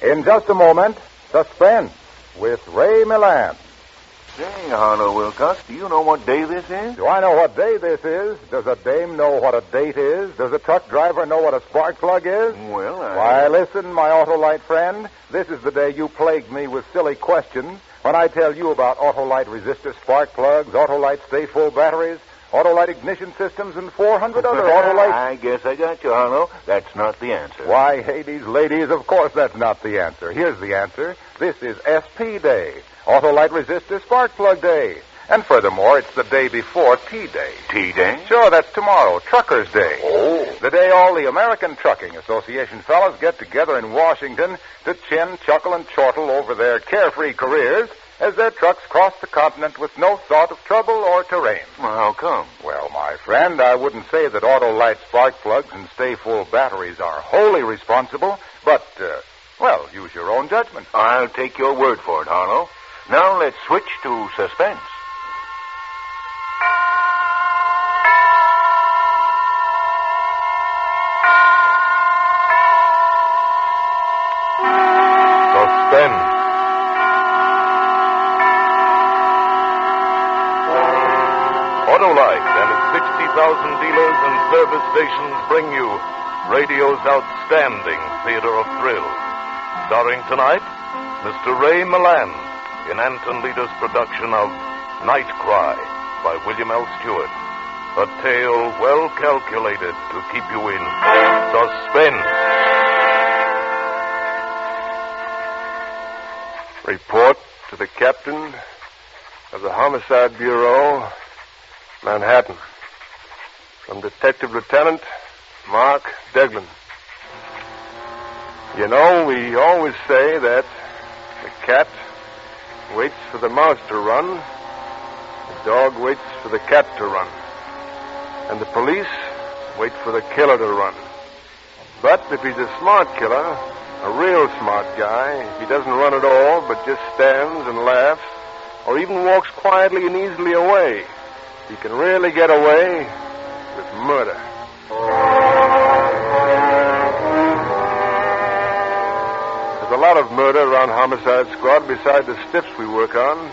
In just a moment, Suspense with Ray Milland. Say, Harlow Wilcox, do you know what day this is? Do I know what day this is? Does a dame know what a date is? Does a truck driver know what a spark plug is? Well, Why, listen, my Autolite friend. This is the day you plagued me with silly questions when I tell you about Autolite resistor spark plugs, Autolite stay full batteries, Autolite ignition systems, and 400 other Autolite... I guess I got you, Harlow. That's not the answer. Why, Hades, ladies, of course that's not the answer. Here's the answer. This is SP Day, Autolite resistor spark plug day. And furthermore, it's the day before T-Day. T-Day? Sure, that's tomorrow, Truckers' Day. Oh. The day all the American Trucking Association fellas get together in Washington to chin, chuckle, and chortle over their carefree careers as their trucks cross the continent with no thought of trouble or terrain. Well, how come? Well, my friend, I wouldn't say that Autolite spark plugs and stay full batteries are wholly responsible, but, well, use your own judgment. I'll take your word for it, Harlow. Now let's switch to Suspense. Suspense. Autolite and its 60,000 dealers and service stations bring you radio's outstanding theater of thrills. Starring tonight, Mr. Ray Milland in Anton Leader's production of Night Cry by William L. Stewart. A tale well calculated to keep you in suspense. Report to the captain of the Homicide Bureau, Manhattan. From Detective Lieutenant Mark Deglin. You know, we always say that the cat waits for the mouse to run, the dog waits for the cat to run, and the police wait for the killer to run. But if he's a smart killer, a real smart guy, he doesn't run at all, but just stands and laughs, or even walks quietly and easily away. He can really get away with murder. There's a lot of murder around Homicide Squad beside the stiffs we work on.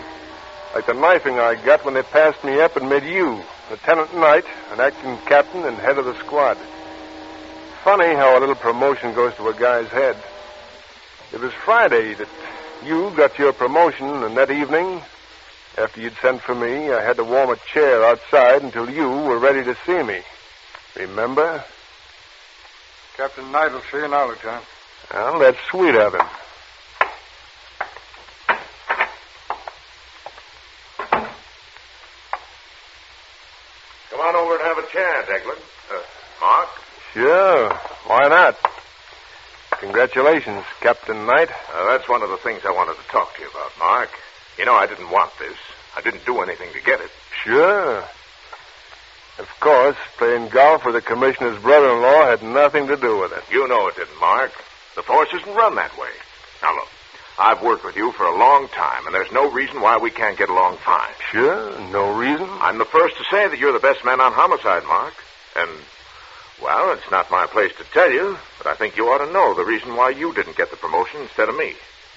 Like the knifing I got when they passed me up and made you, Lieutenant Knight, an acting captain and head of the squad. Funny how a little promotion goes to a guy's head. It was Friday that you got your promotion, and that evening, after you'd sent for me, I had to warm a chair outside until you were ready to see me. Remember? Captain Knight will see you now, Lieutenant. Well, that's sweet of him. Come on over and have a chair, Deglin. Mark? Sure. Why not? Congratulations, Captain Knight. That's one of the things I wanted to talk to you about, Mark. You know, I didn't want this. I didn't do anything to get it. Sure. Of course, playing golf with the commissioner's brother-in-law had nothing to do with it. You know it didn't, Mark. The force isn't run that way. Now, look, I've worked with you for a long time, and there's no reason why we can't get along fine. Sure, no reason. I'm the first to say that you're the best man on Homicide, Mark. And, well, it's not my place to tell you, but I think you ought to know the reason why you didn't get the promotion instead of me.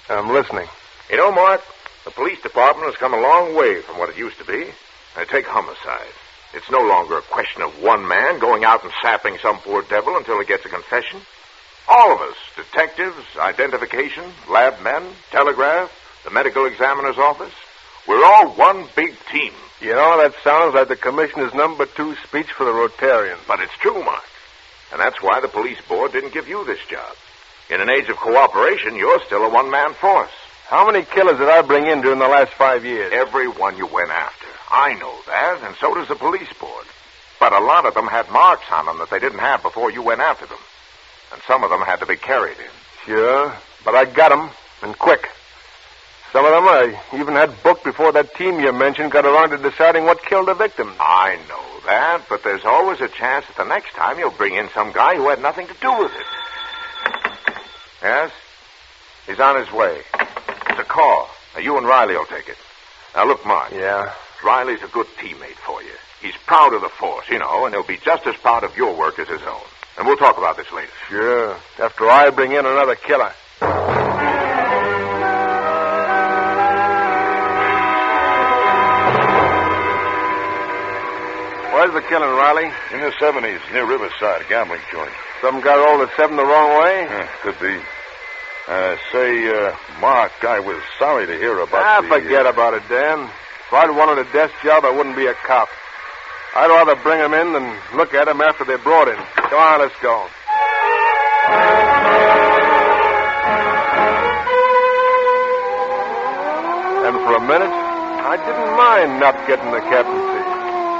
I'm listening. You know, Mark, the police department has come a long way from what it used to be. Now, take Homicide. It's no longer a question of one man going out and sapping some poor devil until he gets a confession. All of us, detectives, identification, lab men, telegraph, the medical examiner's office, we're all one big team. You know, that sounds like the commissioner's number 2 speech for the Rotarians. But it's true, Mark. And that's why the police board didn't give you this job. In an age of cooperation, you're still a one-man force. How many killers did I bring in during the last 5 years? Every one you went after. I know that, and so does the police board. But a lot of them had marks on them that they didn't have before you went after them. And some of them had to be carried in. Sure, but I got them, and quick. Some of them I even had booked before that team you mentioned got around to deciding what killed the victims. I know that, but there's always a chance that the next time you'll bring in some guy who had nothing to do with it. Yes? He's on his way. It's a call. Now, you and Riley will take it. Now, look, Mark. Yeah? Riley's a good teammate for you. He's proud of the force, you know, and he'll be just as proud of your work as his own. And we'll talk about this later. Sure. After I bring in another killer. Where's the killing, Riley? In the 70s, near Riverside, a gambling joint. Some guy rolled a 7 the wrong way? Could be. Mark, I was sorry to hear about forget about it, Dan. If I'd wanted a desk job, I wouldn't be a cop. I'd rather bring him in than look at him after they're brought in. Come on, let's go. And for a minute, I didn't mind not getting the captaincy.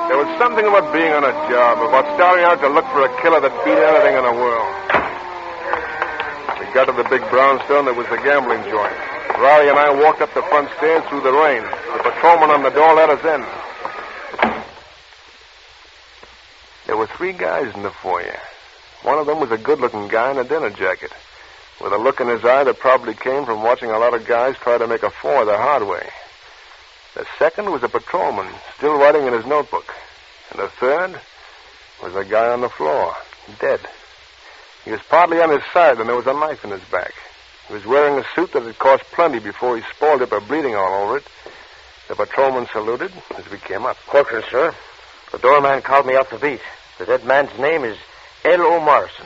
There was something about being on a job, about starting out to look for a killer that beat anything in the world. We got to the big brownstone that was the gambling joint. Riley and I walked up the front stairs through the rain. The patrolman on the door let us in. There were 3 guys in the foyer. One of them was a good-looking guy in a dinner jacket, with a look in his eye that probably came from watching a lot of guys try to make a four the hard way. The second was a patrolman, still writing in his notebook. And the third was a guy on the floor, dead. He was partly on his side, and there was a knife in his back. He was wearing a suit that had cost plenty before he spoiled it by bleeding all over it. The patrolman saluted as we came up. Corcoran, sir. The doorman called me off the beat. The dead man's name is L.O. Morrison.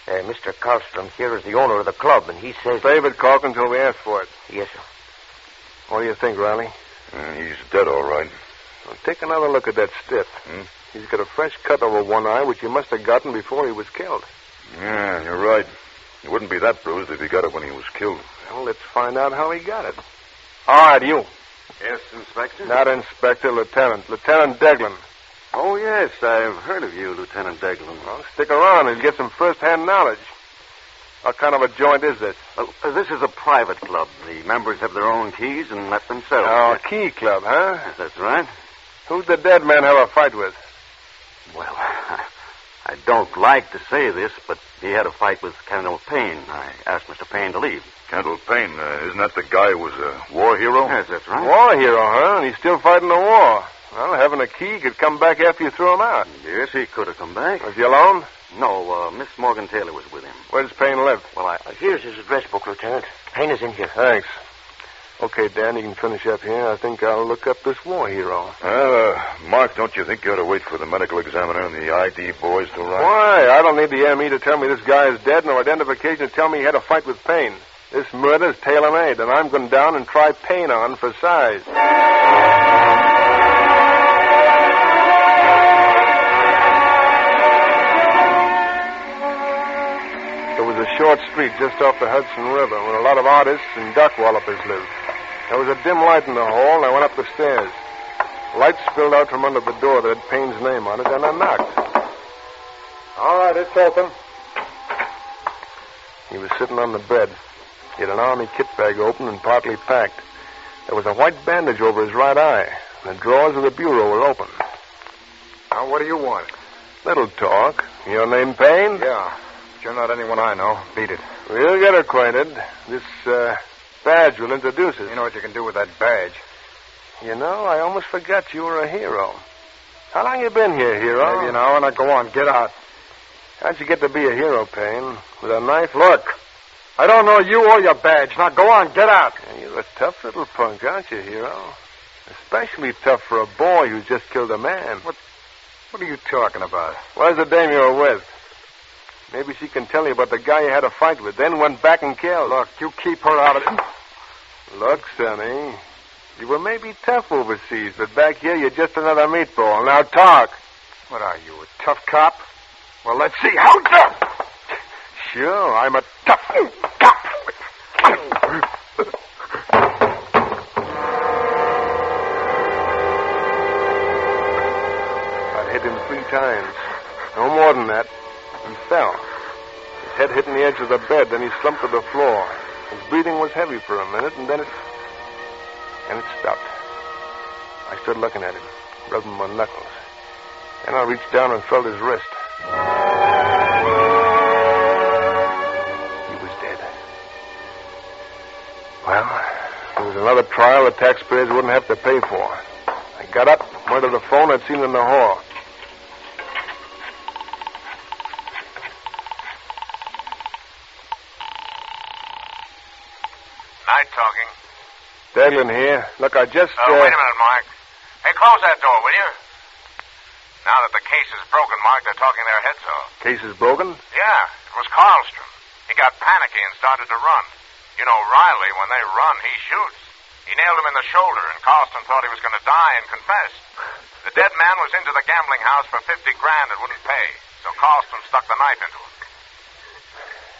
Mr. Carlstrom here is the owner of the club, and he says... Save it, Corcoran, until we ask for it. Yes, sir. What do you think, Riley? He's dead, all right. Well, take another look at that stiff. He's got a fresh cut over one eye, which he must have gotten before he was killed. Yeah, you're right. He wouldn't be that bruised if he got it when he was killed. Well, let's find out how he got it. All right, you. Yes, Inspector? Not Inspector, Lieutenant. Lieutenant Deglin. Oh, yes, I've heard of you, Lieutenant Deglin. Well, stick around and get some first-hand knowledge. What kind of a joint is this? Well, this is a private club. The members have their own keys and let themselves. Oh, a key club, huh? Yes, that's right. Who'd the dead man have a fight with? Well, I don't like to say this, but he had a fight with Colonel Payne. I asked Mr. Payne to leave. Colonel Payne, isn't that the guy who was a war hero? Yes, that's right. War hero, huh? And he's still fighting the war. Well, having a key could come back after you threw him out. Yes, he could have come back. Was he alone? No, Miss Morgan Taylor was with him. Where does Payne live? Well, here's his address book, Lieutenant. Payne is in here. Thanks. Okay, Dan, you can finish up here. I think I'll look up this war hero. Mark, don't you think you ought to wait for the medical examiner and the ID boys to arrive? Why? I don't need the ME to tell me this guy is dead, nor identification to tell me he had a fight with Payne. This murder's tailor-made, and I'm going down and try Payne on for size. There was a short street just off the Hudson River where a lot of artists and dock wallopers lived. There was a dim light in the hall, and I went up the stairs. Light spilled out from under the door that had Payne's name on it, and I knocked. All right, it's open. He was sitting on the bed. He had an army kit bag open and partly packed. There was a white bandage over his right eye, and the drawers of the bureau were open. Now, what do you want? Little talk. Your name Payne? Yeah. But you're not anyone I know. Beat it. We'll get acquainted. This, badge will introduce us. You know what you can do with that badge. You know, I almost forgot you were a hero. How long you been here, hero? Maybe an hour, now go on. Get out. How'd you get to be a hero, Payne? With a knife? Look, I don't know you or your badge. Now go on. Get out. Yeah, you're a tough little punk, aren't you, hero? Especially tough for a boy who's just killed a man. What are you talking about? Where's the dame you were with? Maybe she can tell you about the guy you had a fight with, then went back and killed. Look, you keep her out of it. Look, Sonny, you were maybe tough overseas, but back here you're just another meatball. Now talk. What are you, a tough cop? Well, let's see. How tough? Sure, I'm a tough cop. I hit him 3 times. No more than that. He fell. His head hit in the edge of the bed, then he slumped to the floor. His breathing was heavy for a minute, and then it stopped. I stood looking at him, rubbing my knuckles. Then I reached down and felt his wrist. He was dead. Well, there was another trial the taxpayers wouldn't have to pay for. I got up, went to the phone I'd seen in the hall. Night talking. Deglin here. Look, I just... Wait a minute, Mark. Hey, close that door, will you? Now that the case is broken, Mark, they're talking their heads off. Case is broken? Yeah, it was Karlstrom. He got panicky and started to run. You know, Riley, when they run, he shoots. He nailed him in the shoulder, and Karlstrom thought he was going to die and confessed. The dead man was into the gambling house for $50,000 and wouldn't pay, so Karlstrom stuck the knife into him.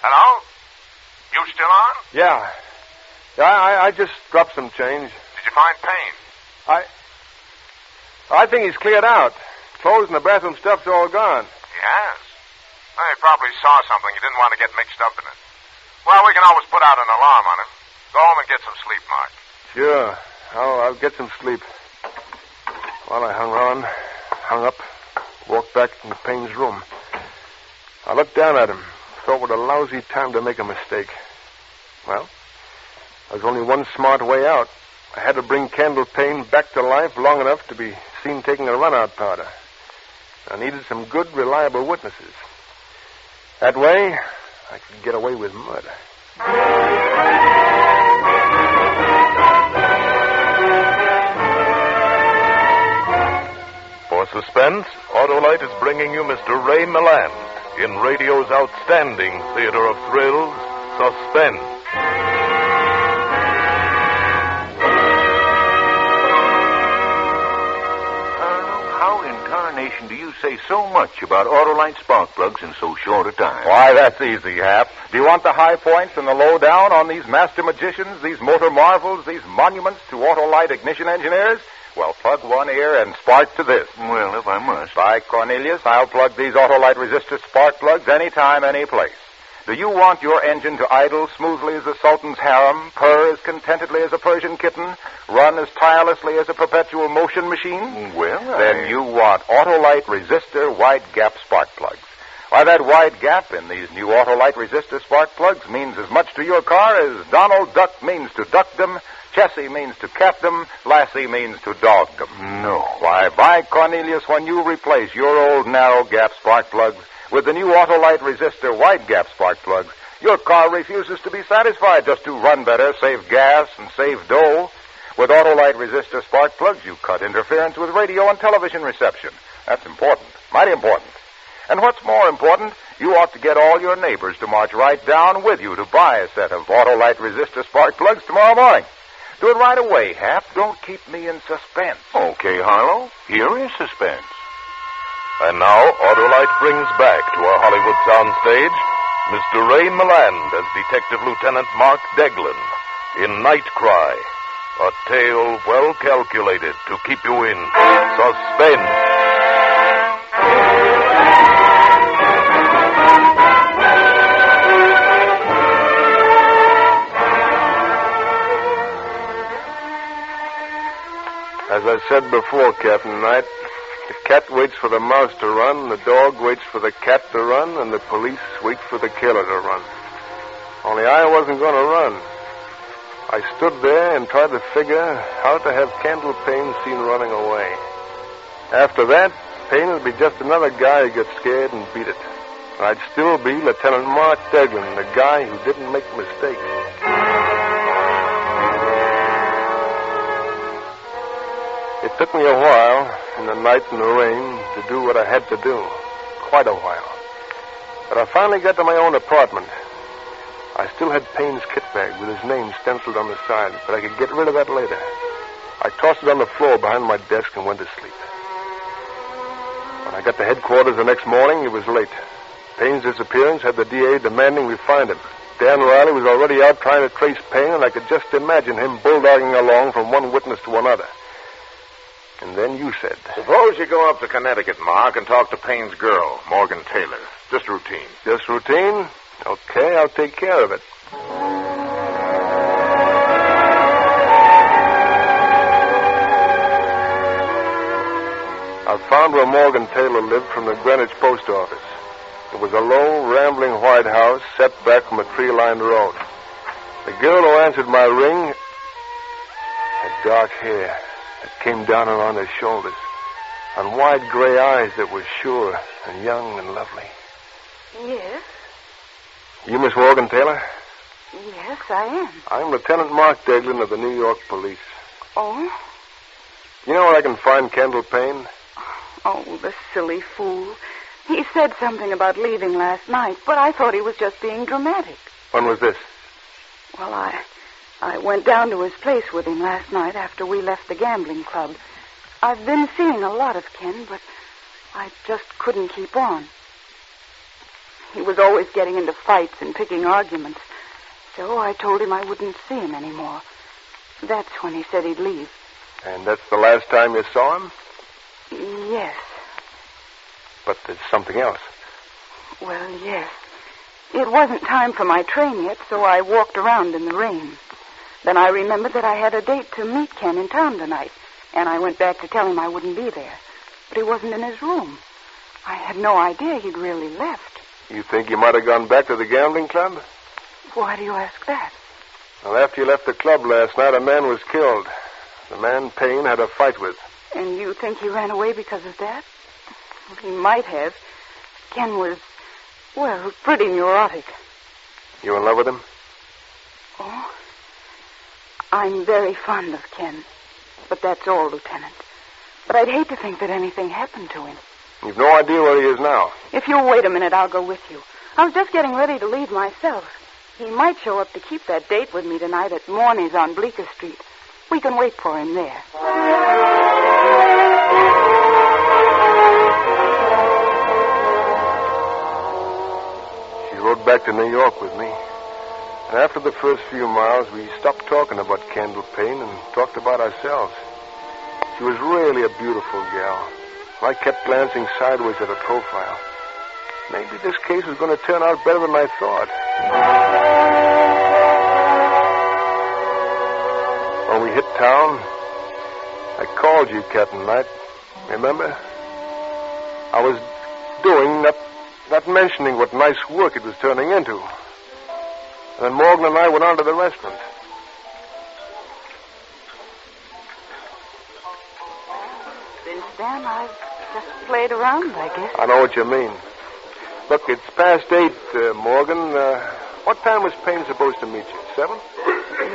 Hello? You still on? Yeah. Yeah, I just dropped some change. Did you find Payne? I think he's cleared out. Clothes and the bathroom stuff's all gone. He has. Well, he probably saw something. He didn't want to get mixed up in it. Well, we can always put out an alarm on him. Go home and get some sleep, Mark. Sure. I'll get some sleep. While I hung up, walked back into Payne's room. I looked down at him. Thought what a lousy time to make a mistake. Well, there was only one smart way out. I had to bring Candle Payne back to life long enough to be seen taking a run-out powder. I needed some good, reliable witnesses. That way, I could get away with murder. For Suspense, Autolite is bringing you Mr. Ray Milland in radio's outstanding theater of thrills, Suspense. How in tarnation do you say so much about Autolite spark plugs in so short a time? Why, that's easy, Hap. Do you want the high points and the lowdown on these master magicians, these motor marvels, these monuments to Autolite ignition engineers? Well, plug one ear and spark to this. Well, if I must. By Cornelius, I'll plug these Autolite resistor spark plugs anytime, any place. Do you want your engine to idle smoothly as a sultan's harem, purr as contentedly as a Persian kitten, run as tirelessly as a perpetual motion machine? Well, Then you want Autolite resistor wide gap spark plugs. Why, that wide gap in these new Autolite resistor spark plugs means as much to your car as Donald Duck means to duckdom, Chessie means to catdom, Lassie means to dogdom. No. Why, by Cornelius, when you replace your old narrow gap spark plugs with the new Autolite resistor wide gap spark plugs, your car refuses to be satisfied just to run better, save gas, and save dough. With Autolite resistor spark plugs, you cut interference with radio and television reception. That's important, mighty important. And what's more important, you ought to get all your neighbors to march right down with you to buy a set of Autolite resistor spark plugs tomorrow morning. Do it right away, Hap. Don't keep me in suspense. Okay, Harlow. Here is Suspense. And now, Autolite brings back to our Hollywood soundstage Mr. Ray Milland as Detective Lieutenant Mark Deglin in Night Cry, a tale well calculated to keep you in suspense. As I said before, Captain Knight, the cat waits for the mouse to run, the dog waits for the cat to run, and the police wait for the killer to run. Only I wasn't going to run. I stood there and tried to figure how to have Candle Payne seen running away. After that, Payne would be just another guy who gets scared and beat it. I'd still be Lieutenant Mark Deglin, the guy who didn't make mistakes. It took me a while, in the night and the rain, to do what I had to do. Quite a while. But I finally got to my own apartment. I still had Payne's kit bag with his name stenciled on the side, but I could get rid of that later. I tossed it on the floor behind my desk and went to sleep. When I got to headquarters the next morning, it was late. Payne's disappearance had the DA demanding we find him. Dan Riley was already out trying to trace Payne, and I could just imagine him bulldogging along from one witness to another. And then you said... Suppose you go up to Connecticut, Mark, and talk to Payne's girl, Morgan Taylor. Just routine. Just routine? Okay, I'll take care of it. I found where Morgan Taylor lived from the Greenwich post office. It was a low, rambling white house set back from a tree-lined road. The girl who answered my ring had dark hair that came down around her shoulders, and wide gray eyes that were sure and young and lovely. Yes. You Miss Morgan Taylor? Yes, I am. I'm Lieutenant Mark Deglin of the New York Police. Oh? You know where I can find Candle Payne? Oh, the silly fool. He said something about leaving last night, but I thought he was just being dramatic. When was this? Well, I went down to his place with him last night after we left the gambling club. I've been seeing a lot of Ken, but I just couldn't keep on. He was always getting into fights and picking arguments, so I told him I wouldn't see him anymore. That's when he said he'd leave. And that's the last time you saw him? Yes. But there's something else. Well, yes. It wasn't time for my train yet, so I walked around in the rain. Then I remembered that I had a date to meet Ken in town tonight, and I went back to tell him I wouldn't be there. But he wasn't in his room. I had no idea he'd really left. You think he might have gone back to the gambling club? Why do you ask that? Well, after you left the club last night, a man was killed. The man Payne had a fight with. And you think he ran away because of that? Well, he might have. Ken was, well, pretty neurotic. You in love with him? Oh? I'm very fond of Ken. But that's all, Lieutenant. But I'd hate to think that anything happened to him. You've no idea where he is now. If you'll wait a minute, I'll go with you. I was just getting ready to leave myself. He might show up to keep that date with me tonight at Morney's on Bleecker Street. We can wait for him there. She rode back to New York with me. And after the first few miles, we stopped talking about Kendall Payne and talked about ourselves. She was really a beautiful gal. I kept glancing sideways at her profile. Maybe this case was going to turn out better than I thought. When we hit town, I called you, Captain Knight. Remember? I was doing, not mentioning what nice work it was turning into. And then Morgan and I went on to the restaurant. Since then, I've just played around, I guess. I know what you mean. Look, it's past 8, Morgan. What time was Payne supposed to meet you? 7?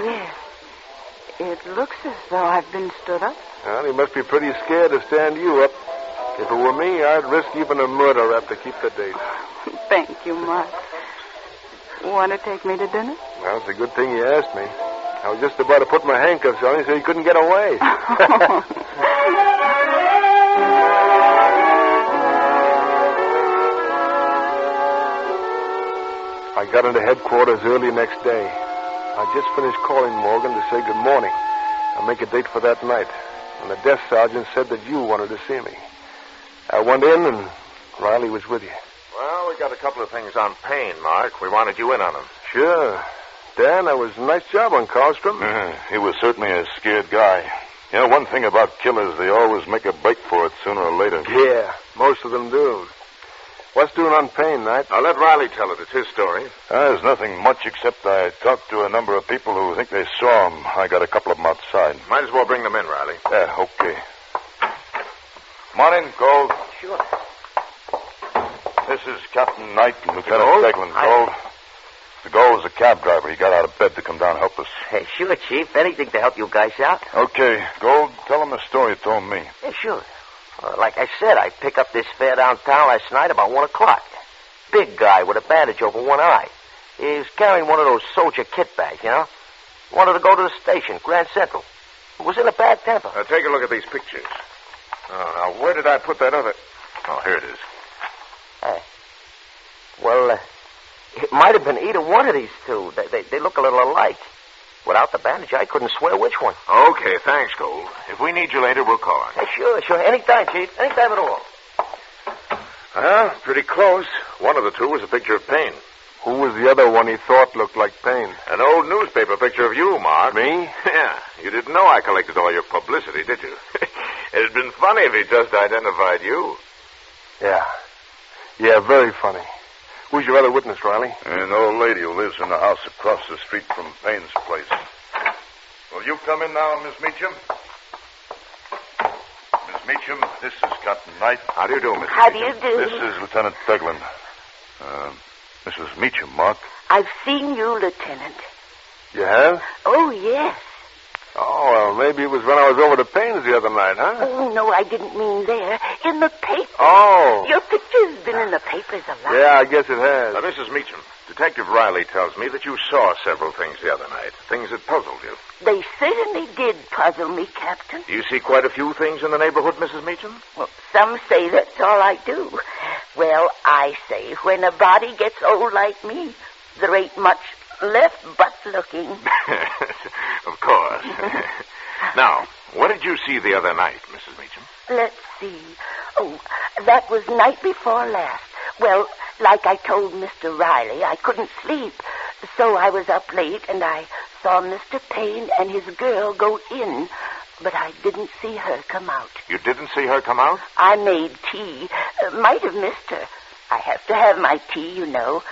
Yes. It looks as though I've been stood up. Well, he must be pretty scared to stand you up. If it were me, I'd risk even a murder rap to keep the date. Thank you, Mark. Want to take me to dinner? Well, it's a good thing you asked me. I was just about to put my handcuffs on you so you couldn't get away. I got into headquarters early next day. I just finished calling Morgan to say good morning. I'll make a date for that night. And the desk sergeant said that you wanted to see me. I went in, and Riley was with you. Well, we got a couple of things on Payne, Mark. We wanted you in on them. Sure. Dan, that was a nice job on Carlstrom. He was certainly a scared guy. You know, one thing about killers, they always make a break for it sooner or later. Yeah, most of them do. What's doing on Payne, Knight? I'll let Riley tell it. It's his story. There's nothing much except I talked to a number of people who think they saw him. I got a couple of them outside. Might as well bring them in, Riley. Yeah, okay. Morning, Gold. Sure. This is Captain Knight and Lieutenant Gold? Deglin. Gold. The Gold's a cab driver. He got out of bed to come down and help us. Hey, sure, Chief. Anything to help you guys out. Okay, Gold, tell him the story you told me. Yeah, sure. Like I said, I pick up this fare downtown last night about 1 o'clock. Big guy with a bandage over one eye. He was carrying one of those soldier kit bags, you know. Wanted to go to the station, Grand Central. Was in a bad temper. Now, take a look at these pictures. Oh, now, where did I put that other... Oh, here it is. It might have been either one of these two. They look a little alike. Without the bandage, I couldn't swear which one. Okay, thanks, Gold. If we need you later, we'll call on you. Hey, sure. Anytime, Chief. Anytime at all. Well, pretty close. One of the two was a picture of Payne. Who was the other one he thought looked like Payne? An old newspaper picture of you, Mark. Me? Yeah. You didn't know I collected all your publicity, did you? It'd been funny if he just identified you. Yeah. Yeah, very funny. Who's your other witness, Riley? An old lady who lives in the house across the street from Payne's place. Will you come in now, Miss Meacham? Miss Meacham, this is Captain Knight. How do you do, Mr. How do Meacham? you do? This is Lieutenant Deglin. Mrs. Meacham, Mark. I've seen you, Lieutenant. You have? Oh, yes. Oh, well, maybe it was when I was over to Payne's the other night, huh? Oh, no, I didn't mean there. In the paper. Oh. Your picture's been in the papers a lot. Yeah, I guess it has. Mrs. Meacham, Detective Riley tells me that you saw several things the other night, things that puzzled you. They certainly did puzzle me, Captain. Do you see quite a few things in the neighborhood, Mrs. Meacham? Well, some say that's all I do. Well, I say when a body gets old like me, there ain't much left but looking. Of course. Now, what did you see the other night, Mrs. Meacham? Let's see. Oh, that was night before last. Well, like I told Mr. Riley, I couldn't sleep. So I was up late and I saw Mr. Payne and his girl go in. But I didn't see her come out. You didn't see her come out? I made tea. Might have missed her. I have to have my tea, you know.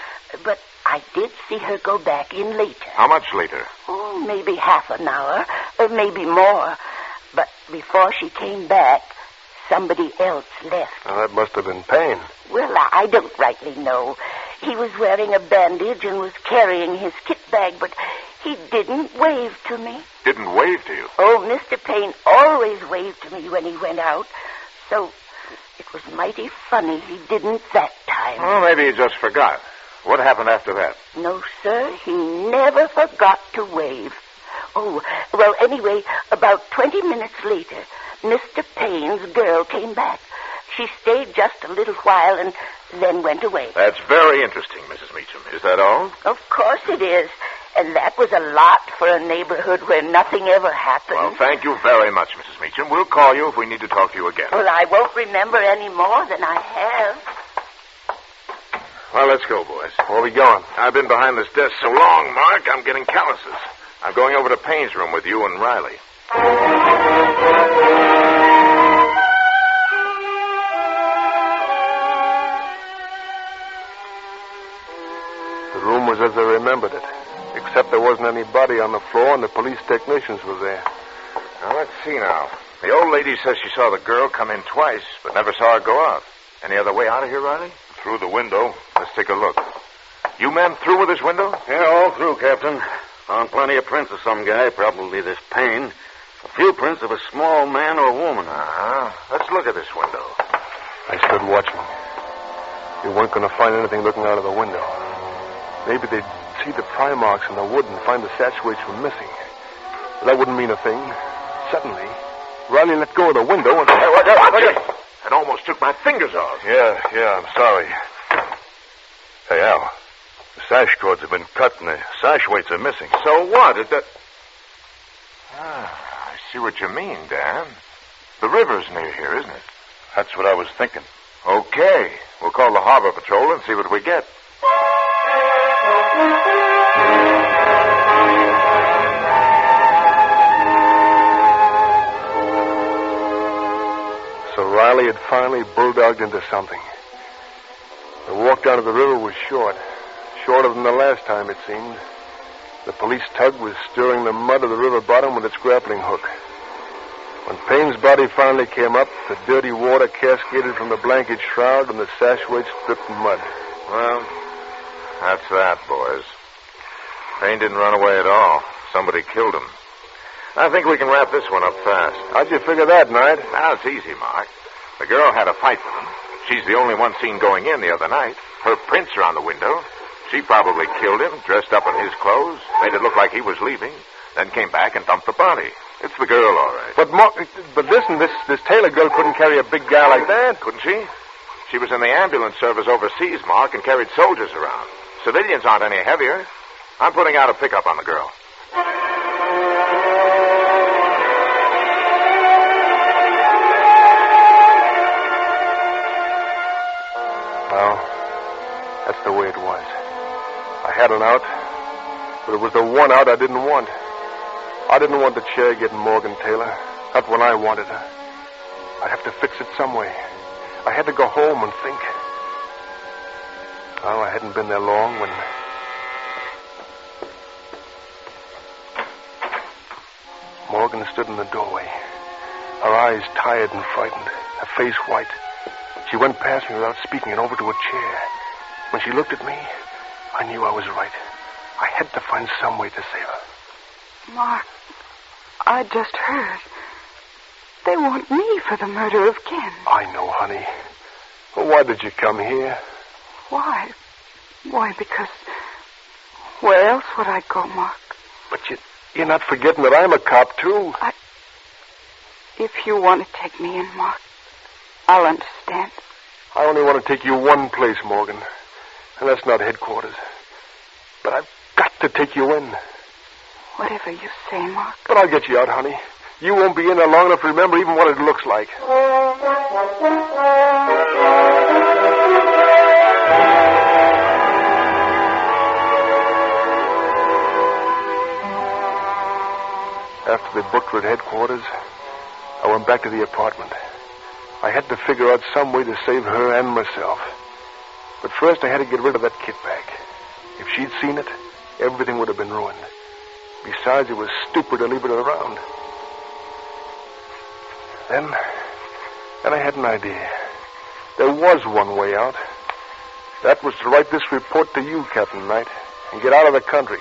But I did see her go back in later. How much later? Oh, maybe half an hour, or maybe more. But before she came back, somebody else left. Well, that must have been Payne. Well, I don't rightly know. He was wearing a bandage and was carrying his kit bag, but he didn't wave to me. Didn't wave to you? Oh, Mr. Payne always waved to me when he went out. So it was mighty funny he didn't that time. Well, maybe he just forgot. What happened after that? No, sir, he never forgot to wave. Oh, well, anyway, about 20 minutes later, Mr. Payne's girl came back. She stayed just a little while and then went away. That's very interesting, Mrs. Meacham. Is that all? Of course it is. And that was a lot for a neighborhood where nothing ever happened. Well, thank you very much, Mrs. Meacham. We'll call you if we need to talk to you again. Well, I won't remember any more than I have. Well, let's go, boys. Where are we going? I've been behind this desk so long, Mark, I'm getting calluses. I'm going over to Payne's room with you and Riley. The room was as I remembered it, except there wasn't any body on the floor and the police technicians were there. Now, let's see now. The old lady says she saw the girl come in twice, but never saw her go out. Any other way out of here, Riley? Through the window. Let's take a look. You men through with this window? Yeah, all through, Captain. Found plenty of prints of some guy, probably this Payne. A few prints of a small man or woman. Uh-huh. Let's look at this window. I stood watching. You weren't going to find anything looking out of the window. Maybe they'd see the pry marks in the wood and find the satchwaits were missing. But that wouldn't mean a thing. Suddenly, Riley let go of the window and... Hey, watch it! It almost took my fingers off. Yeah, I'm sorry. Hey, Al. The sash cords have been cut and the sash weights are missing. So what? I see what you mean, Dan. The river's near here, isn't it? That's what I was thinking. Okay. We'll call the harbor patrol and see what we get. So Riley had finally bulldogged into something. The walk down to the river was shorter than the last time, it seemed. The police tug was stirring the mud of the river bottom with its grappling hook. When Payne's body finally came up, the dirty water cascaded from the blanket shroud and the sashweights dripped in mud. Well, that's that, boys. Payne didn't run away at all. Somebody killed him. I think we can wrap this one up fast. How'd you figure that, Knight? Now, it's easy, Mark. The girl had a fight with him. She's the only one seen going in the other night. Her prints are on the window. She probably killed him, dressed up in his clothes, made it look like he was leaving, then came back and dumped the body. It's the girl, all right. But listen, this Taylor girl couldn't carry a big guy like that. Couldn't she? She was in the ambulance service overseas, Mark, and carried soldiers around. Civilians aren't any heavier. I'm putting out a pickup on the girl. Well, that's the way it was. I had an out, but it was the one out I didn't want. I didn't want the chair getting Morgan Taylor. Not when I wanted her. I'd have to fix it some way. I had to go home and think. Well, I hadn't been there long when... Morgan stood in the doorway. Her eyes tired and frightened. Her face white. She went past me without speaking and over to a chair. When she looked at me, I knew I was right. I had to find some way to save her. Mark, I just heard. They want me for the murder of Ken. I know, honey. Well, why did you come here? Why? Why, because... Where else would I go, Mark? But you're not forgetting that I'm a cop, too. If you want to take me in, Mark, I'll understand. I only want to take you one place, Morgan. And that's not headquarters. But I've got to take you in. Whatever you say, Mark. But I'll get you out, honey. You won't be in there long enough to remember even what it looks like. After they booked her at headquarters, I went back to the apartment. I had to figure out some way to save her and myself. But first I had to get rid of that kit bag. If she'd seen it, everything would have been ruined. Besides, it was stupid to leave it around. Then I had an idea. There was one way out. That was to write this report to you, Captain Knight, and get out of the country.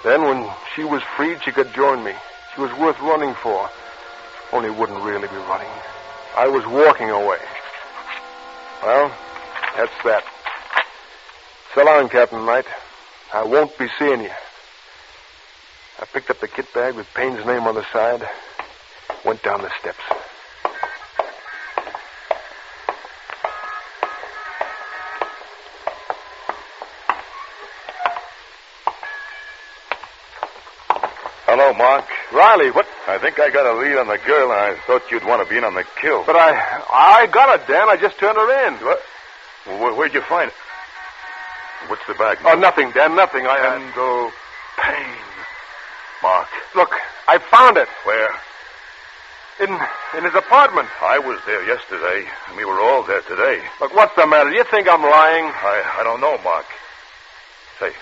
Then, when she was freed, she could join me. She was worth running for. Only wouldn't really be running. I was walking away. Well, that's that. So long, Captain Knight. I won't be seeing you. I picked up the kit bag with Payne's name on the side, went down the steps. Hello, Mark. Riley, what? I think I got a lead on the girl, and I thought you'd want to be in on the kill. But I got it, Dan. I just turned her in. What? Where'd you find it? What's the bag? Oh, nothing, Dan, nothing. Handle Payne. Mark. Look, I found it. Where? In his apartment. I was there yesterday, and we were all there today. Look, what's the matter? You think I'm lying? I don't know, Mark. Say,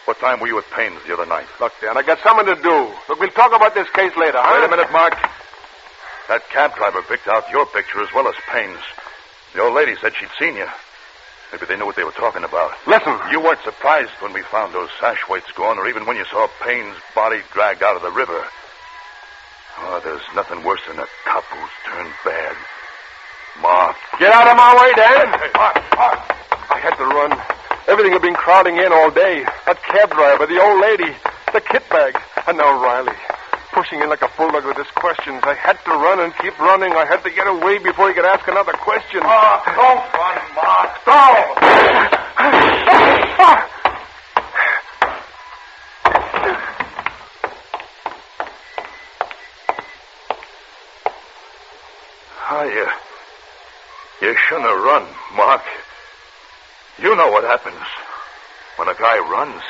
what time were you at Payne's the other night? Look, Dan, I got something to do. Look, we'll talk about this case later, huh? Wait a minute, Mark. That cab driver picked out your picture as well as Payne's. The old lady said she'd seen you. Maybe they knew what they were talking about. Listen. You weren't surprised when we found those sash weights gone, or even when you saw Payne's body dragged out of the river. Oh, there's nothing worse than a cop who's turned bad. Mark. Get out of my way, Dan. Hey, Mark. I had to run. Everything had been crowding in all day. That cab driver, the old lady, the kit bag. And now Riley, pushing in like a bulldog with his questions. I had to run and keep running. I had to get away before he could ask another question. Oh, don't run, Mark. Don't! You shouldn't have run, Mark. You know what happens when a guy runs.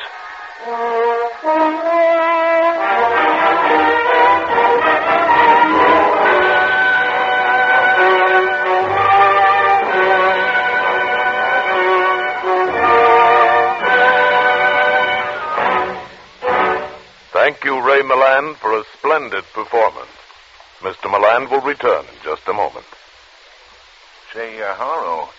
Thank you, Ray Milland, for a splendid performance. Mr. Milland will return in just a moment. Say, Harlow,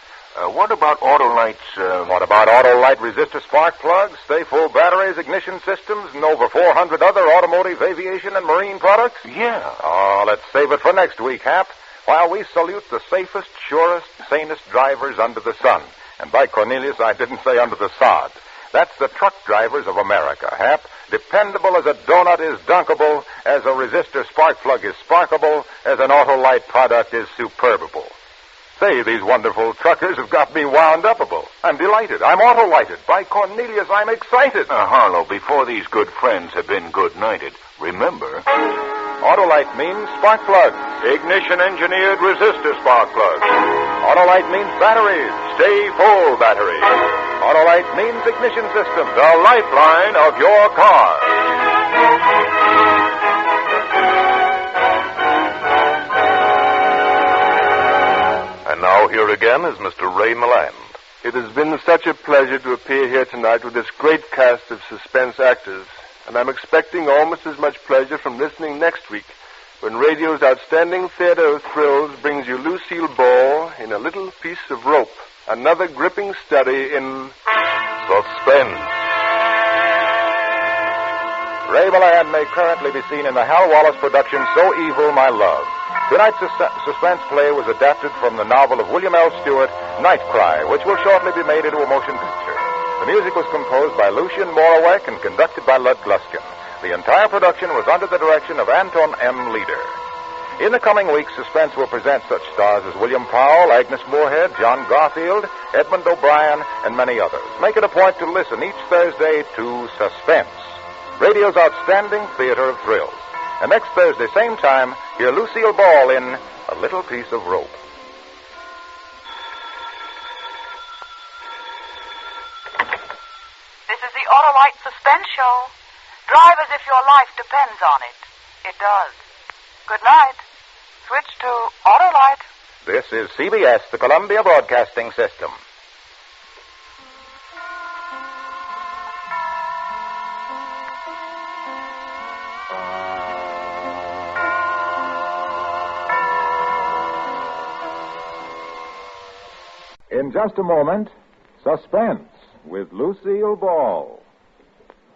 what about Autolite's, What about Autolite resistor spark plugs, stay full batteries, ignition systems, and over 400 other automotive, aviation, and marine products? Yeah. Oh, let's save it for next week, Hap, while we salute the safest, surest, sanest drivers under the sun. And by Cornelius, I didn't say under the sod. That's the truck drivers of America, Hap. Dependable as a donut is dunkable, as a resistor spark plug is sparkable, as an Autolite product is superbable. Say, these wonderful truckers have got me wound upable. I'm delighted. I'm Autolighted. By Cornelius, I'm excited. Harlow, before these good friends have been good-nighted, remember... Autolite means spark plugs. Ignition-engineered resistor spark plugs. Autolite means batteries. Stay full batteries. Autolite means ignition systems. The lifeline of your car. And now here again is Mr. Ray Milland. It has been such a pleasure to appear here tonight with this great cast of suspense actors, and I'm expecting almost as much pleasure from listening next week when radio's outstanding theater of thrills brings you Lucille Ball in A Little Piece of Rope, another gripping study in Suspense. Ray Milland may currently be seen in the Hal Wallace production So Evil, My Love. Tonight's suspense play was adapted from the novel of William L. Stewart, Night Cry, which will shortly be made into a motion picture. The music was composed by Lucien Morawek and conducted by Lud Gluskin. The entire production was under the direction of Anton M. Leader. In the coming weeks, Suspense will present such stars as William Powell, Agnes Moorehead, John Garfield, Edmund O'Brien, and many others. Make it a point to listen each Thursday to Suspense, radio's outstanding theater of thrills. And next Thursday, same time, hear Lucille Ball in A Little Piece of Rope. This is the Autolite Suspense Show. Drive as if your life depends on it. It does. Good night. Switch to Autolite. This is CBS, the Columbia Broadcasting System. In just a moment, Suspense with Lucille Ball.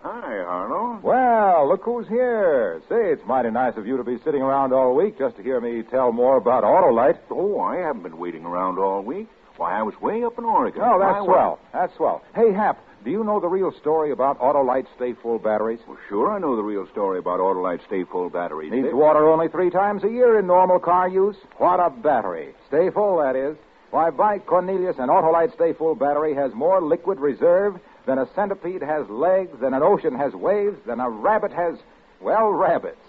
Hi, Harlow. Well, look who's here. Say, it's mighty nice of you to be sitting around all week just to hear me tell more about Autolite. Oh, I haven't been waiting around all week. Why, I was way up in Oregon. Oh, that's swell. That's swell. Hey, Hap, do you know the real story about Autolite Stay Full batteries? Well, sure, I know the real story about Autolite Stay Full batteries. Needs water only 3 times a year in normal car use. What a battery. Stay full, that is. Why, by Cornelius, an Autolite Stay Full battery has more liquid reserve than a centipede has legs, than an ocean has waves, than a rabbit has, well, rabbits.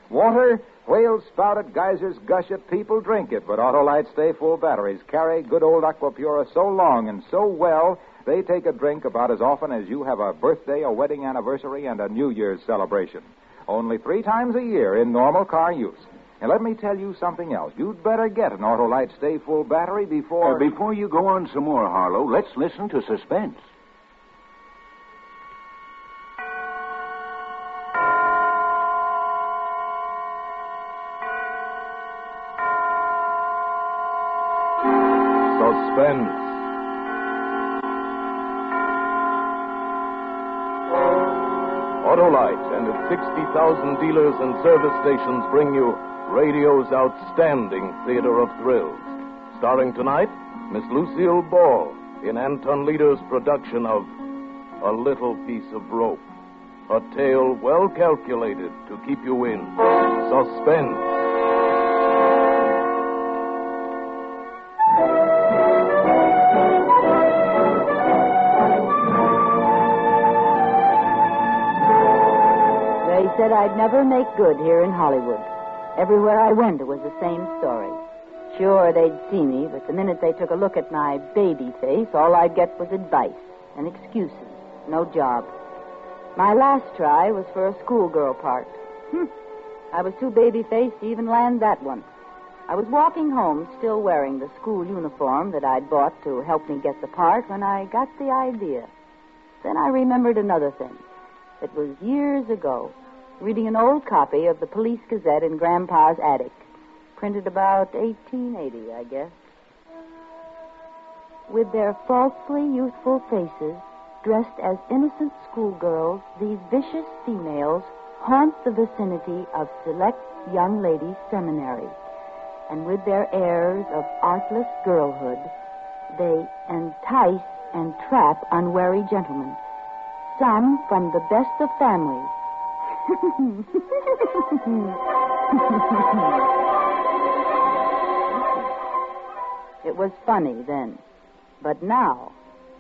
Water, whales spout it, geysers gush it, people drink it, but Autolite Stay Full batteries carry good old Aquapura so long and so well, they take a drink about as often as you have a birthday, a wedding anniversary, and a New Year's celebration. Only 3 times a year in normal car use. And let me tell you something else. You'd better get an Autolite Stay Full battery before... Before you go on some more, Harlow, let's listen to Suspense. Suspense. Autolite and its 60,000 dealers and service stations bring you radio's outstanding theater of thrills. Starring tonight, Miss Lucille Ball in Anton Leader's production of A Little Piece of Rope. A tale well calculated to keep you in suspense. They said I'd never make good here in Hollywood. Everywhere I went, it was the same story. Sure, they'd see me, but the minute they took a look at my baby face, all I'd get was advice and excuses. No job. My last try was for a schoolgirl part. I was too baby-faced to even land that one. I was walking home, still wearing the school uniform that I'd bought to help me get the part, when I got the idea. Then I remembered another thing. It was years ago, reading an old copy of the Police Gazette in Grandpa's attic. Printed about 1880, I guess. With their falsely youthful faces, dressed as innocent schoolgirls, these vicious females haunt the vicinity of select young ladies' seminary. And with their airs of artless girlhood, they entice and trap unwary gentlemen. Some from the best of families. It was funny then. But now,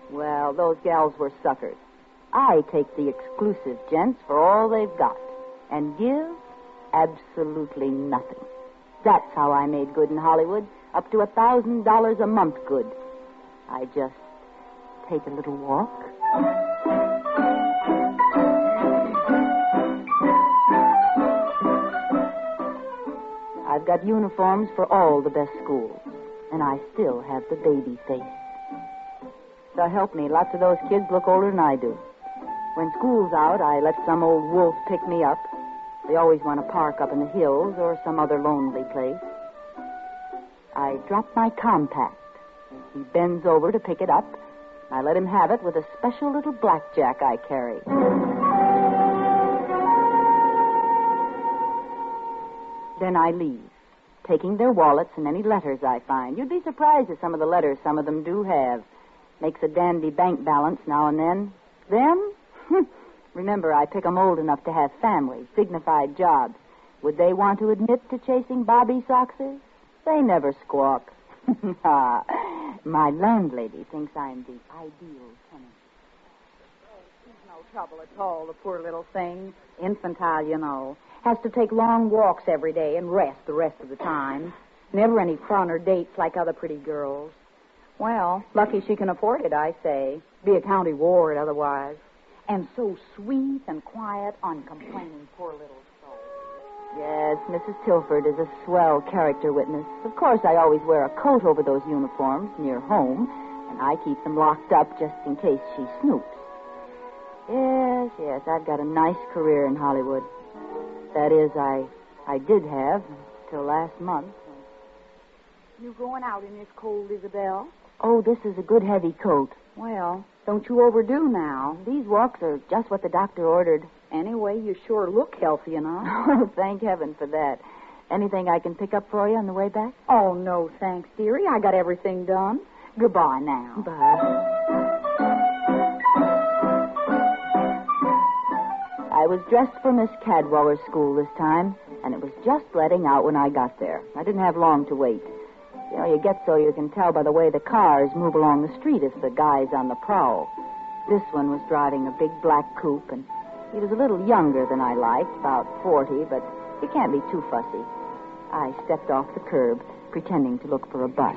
well, those gals were suckers. I take the exclusive gents for all they've got and give absolutely nothing. That's how I made good in Hollywood, up to $1,000 a month good. I just take a little walk. I've got uniforms for all the best schools, and I still have the baby face. So help me, lots of those kids look older than I do. When school's out, I let some old wolf pick me up. They always want to park up in the hills or some other lonely place. I drop my compact. He bends over to pick it up. I let him have it with a special little blackjack I carry. Then I leave, taking their wallets and any letters I find. You'd be surprised at some of the letters some of them do have. Makes a dandy bank balance now and then. Them? Remember, I pick 'em old enough to have families, dignified jobs. Would they want to admit to chasing Bobby Soxers? They never squawk. My landlady thinks I'm the ideal tenant. She's no trouble at all, the poor little thing. Infantile, you know. Has to take long walks every day and rest the rest of the time. Never any fun or dates like other pretty girls. Well, lucky she can afford it, I say. Be a county ward otherwise. And so sweet and quiet, uncomplaining, poor little soul. Yes, Mrs. Tilford is a swell character witness. Of course, I always wear a coat over those uniforms near home, and I keep them locked up just in case she snoops. Yes, I've got a nice career in Hollywood. That is, I did have till last month. You going out in this cold, Isabel? Oh, this is a good heavy coat. Well, don't you overdo now. These walks are just what the doctor ordered. Anyway, you sure look healthy enough. Oh, thank heaven for that. Anything I can pick up for you on the way back? Oh, no, thanks, dearie. I got everything done. Goodbye now. Bye. I was dressed for Miss Cadwaller's school this time, and it was just letting out when I got there. I didn't have long to wait. You know, you get so you can tell by the way the cars move along the street if the guy's on the prowl. This one was driving a big black coupe, and he was a little younger than I liked, about 40, but you can't be too fussy. I stepped off the curb, pretending to look for a bus.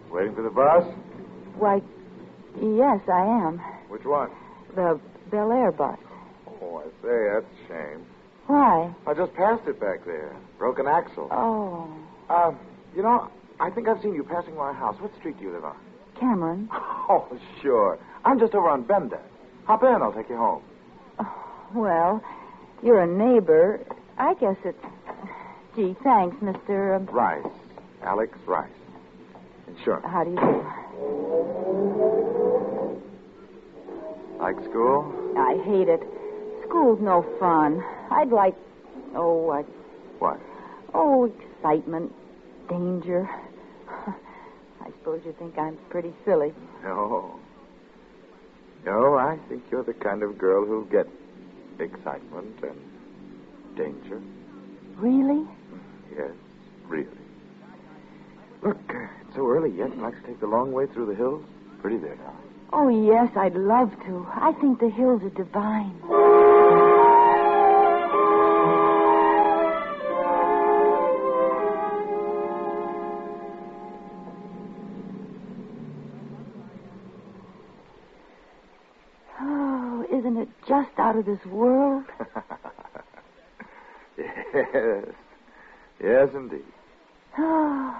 Waiting for the bus? Why, yes, I am. Which one? The Bel Air bus. Oh, I say, that's a shame. Why? I just passed it back there. Broken axle. Oh. You know, I think I've seen you passing my house. What street do you live on? Cameron. Oh, sure. I'm just over on Bender. Hop in, I'll take you home. Oh, well, you're a neighbor. I guess it's... Gee, thanks, Mr. Rice. Alex Rice. Insurance. How do you do? Like school? I hate it. School's no fun. I'd like... What? Oh, excitement. Danger. I suppose you think I'm pretty silly. No. No, I think you're the kind of girl who'll get excitement and danger. Really? Yes, really. Look, it's so early yet. You like to take the long way through the hills? Pretty there now. Oh, yes, I'd love to. I think the hills are divine. Oh, isn't it just out of this world? Yes. Yes, indeed. Oh.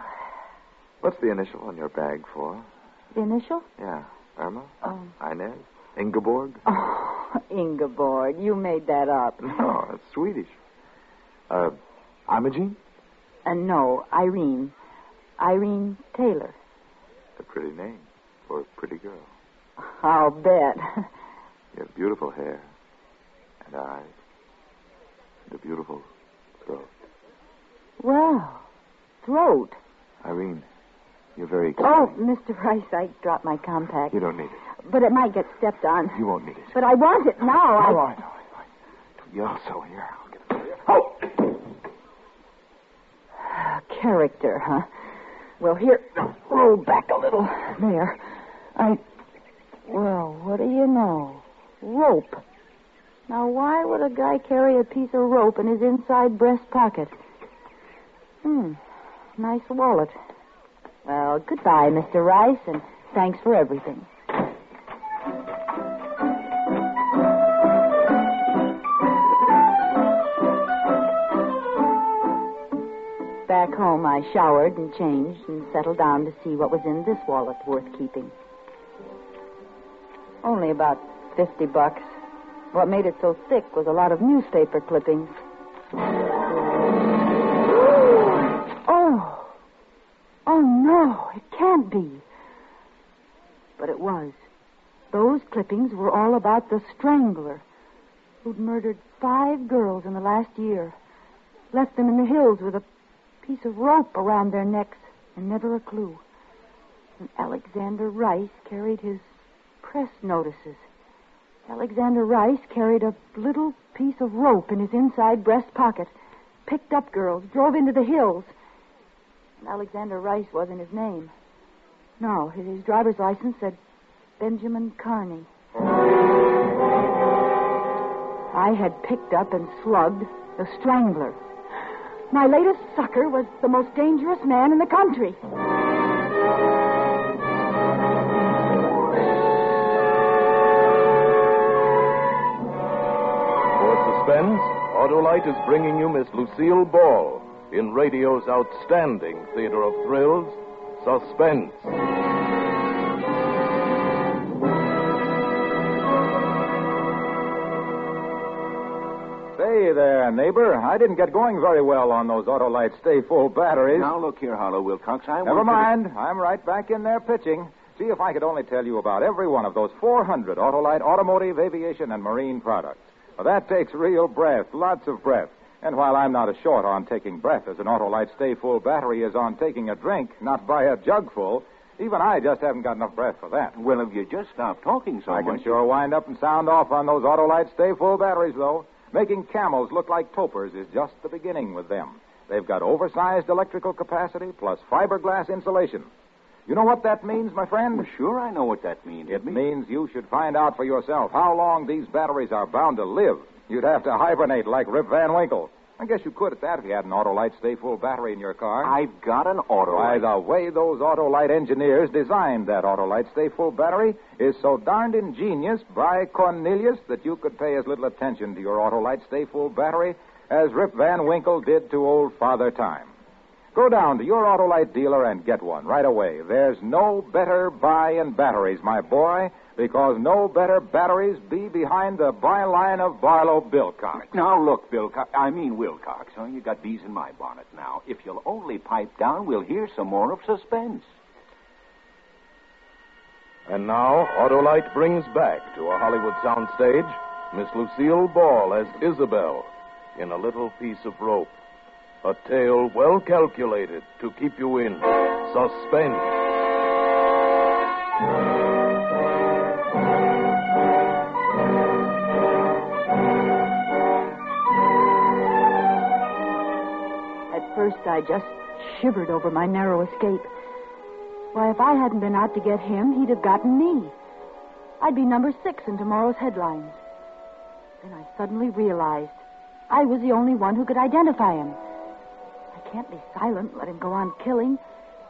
What's the initial on your bag for? The initial? Yeah. Irma? Oh. Inez? Ingeborg? Oh, Ingeborg. You made that up. No, it's Swedish. Imogene? No, Irene. Irene Taylor. A pretty name for a pretty girl. I'll bet. You have beautiful hair and eyes and a beautiful throat. Well, throat. Irene, you're very exciting. Oh, Mr. Rice, I dropped my compact. You don't need it. But it might get stepped on. You won't need it. But I want it now. Oh, I know. Don't yell so. Here, I'll get it for you. Oh! Character, huh? Well, here, roll back a little. There. Well, what do you know? Rope. Now, why would a guy carry a piece of rope in his inside breast pocket? Nice wallet. Well, goodbye, Mr. Rice, and thanks for everything. Back home, I showered and changed and settled down to see what was in this wallet worth keeping. Only about $50. What made it so thick was a lot of newspaper clippings. Oh, no, it can't be. But it was. Those clippings were all about the strangler who'd murdered 5 girls in the last year left them in the hills with a piece of rope around their necks and never a clue. And Alexander Rice carried his press notices. Alexander Rice carried a little piece of rope in his inside breast pocket, picked up girls, drove into the hills. And Alexander Rice wasn't his name. No, his driver's license said Benjamin Carney. I had picked up and slugged the Strangler. My latest sucker was the most dangerous man in the country. For Suspense, Autolite is bringing you Miss Lucille Ball in radio's outstanding theater of thrills, Suspense. Hey there, neighbor. I didn't get going very well on those Autolite stay-full batteries. Now, look here, Harlow Wilcox. Never mind. I'm right back in there pitching. See if I could only tell you about every one of those 400 Autolite automotive, aviation, and marine products. Well, that takes real breath, lots of breath. And while I'm not as short on taking breath as an Autolite stay-full battery is on taking a drink, not by a jugful, even I just haven't got enough breath for that. Well, if you just stop talking so I much... can sure wind up and sound off on those Autolite stay-full batteries, though. Making camels look like topers is just the beginning with them. They've got oversized electrical capacity plus fiberglass insulation. You know what that means, my friend? Well, sure, I know what that means. It means you should find out for yourself how long these batteries are bound to live. You'd have to hibernate like Rip Van Winkle. I guess you could at that if you had an Autolite stay-full battery in your car. I've got an Autolite. By the way those Autolite engineers designed that Autolite stay-full battery is so darned ingenious by Cornelius that you could pay as little attention to your Autolite stay-full battery as Rip Van Winkle did to old Father Time. Go down to your Autolite dealer and get one right away. There's no better buy in batteries, my boy, because no better batteries be behind the byline of Barlow Bilcox. Now, look, Wilcox. Oh, you got bees in my bonnet now. If you'll only pipe down, we'll hear some more of Suspense. And now, Autolite brings back to a Hollywood soundstage Miss Lucille Ball as Isabel in A Little Piece of Rope. A tale well calculated to keep you in suspense. At first, I just shivered over my narrow escape. Why, if I hadn't been out to get him, he'd have gotten me. I'd be number 6 in tomorrow's headlines. Then I suddenly realized I was the only one who could identify him. I can't be silent, let him go on killing.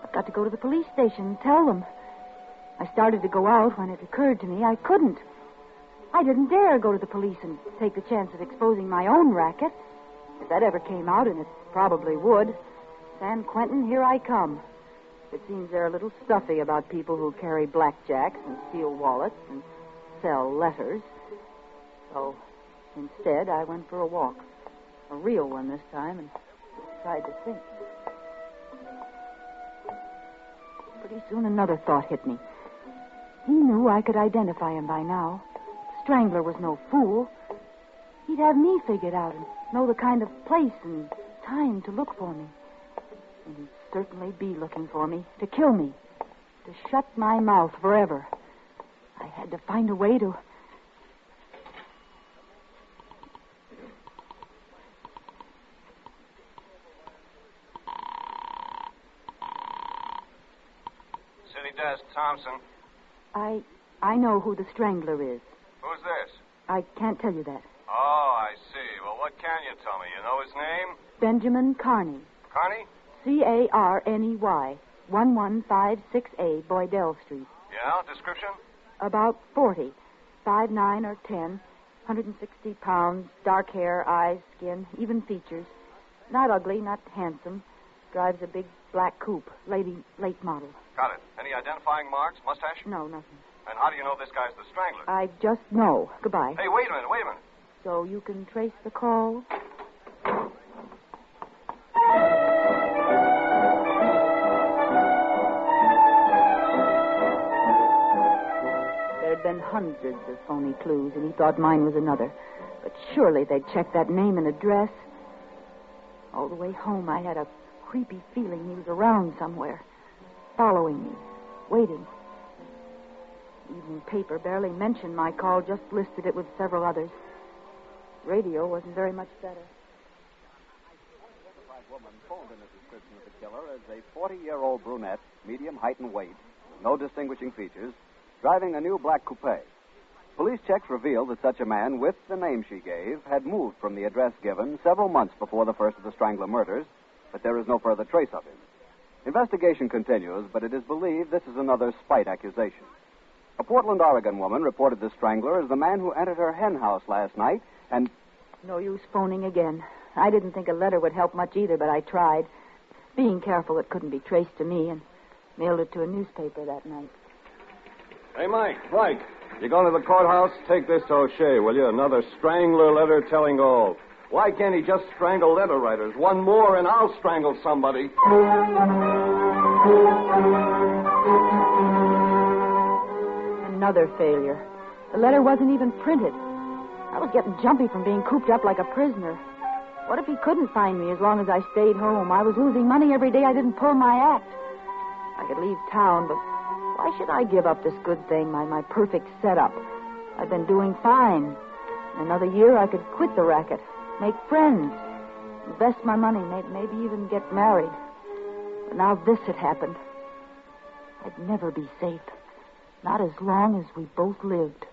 I've got to go to the police station and tell them. I started to go out when it occurred to me I couldn't. I didn't dare go to the police and take the chance of exposing my own racket. If that ever came out, and it probably would, San Quentin, here I come. It seems they're a little stuffy about people who carry blackjacks and steal wallets and sell letters. So instead, I went for a walk. A real one this time, and tried to think. Pretty soon another thought hit me. He knew I could identify him by now. Strangler was no fool. He'd have me figured out and know the kind of place and time to look for me. And he'd certainly be looking for me, to kill me, to shut my mouth forever. I had to find a way to... City Desk, Thompson. I know who the Strangler is. Who's this? I can't tell you that. Oh, I see. Well, what can you tell me? You know his name? Benjamin Carney. Carney? C-A-R-N-E-Y, 11568 Boydell Street. Yeah, description? About 40, 5'9" or 10, 160 pounds, dark hair, eyes, skin, even features. Not ugly, not handsome. Drives a big black coupe, late model. Got it. Any identifying marks? Mustache? No, nothing. And how do you know this guy's the Strangler? I just know. Goodbye. Hey, wait a minute. So you can trace the call? There'd been hundreds of phony clues, and he thought mine was another. But surely they'd check that name and address. All the way home, I had a creepy feeling he was around somewhere, following me, waiting. The evening paper barely mentioned my call, just listed it with several others. Radio wasn't very much better. The Enterprise woman phoned in a description of the killer as a 40-year-old brunette, medium height and weight, with no distinguishing features, driving a new black coupe. Police checks revealed that such a man, with the name she gave, had moved from the address given several months before the first of the Strangler murders, but there is no further trace of him. Investigation continues, but it is believed this is another spite accusation. A Portland, Oregon woman reported the Strangler as the man who entered her hen house last night and... No use phoning again. I didn't think a letter would help much either, but I tried. Being careful it couldn't be traced to me, and mailed it to a newspaper that night. Hey, Mike, you going to the courthouse? Take this to O'Shea, will you? Another Strangler letter telling all. Why can't he just strangle letter writers? One more and I'll strangle somebody. Another failure. The letter wasn't even printed. I was getting jumpy from being cooped up like a prisoner. What if he couldn't find me as long as I stayed home? I was losing money every day I didn't pull my act. I could leave town, but why should I give up this good thing, my perfect setup? I've been doing fine. In another year, I could quit the racket, make friends, invest my money, maybe even get married. But now this had happened. I'd never be safe. Not as long as we both lived.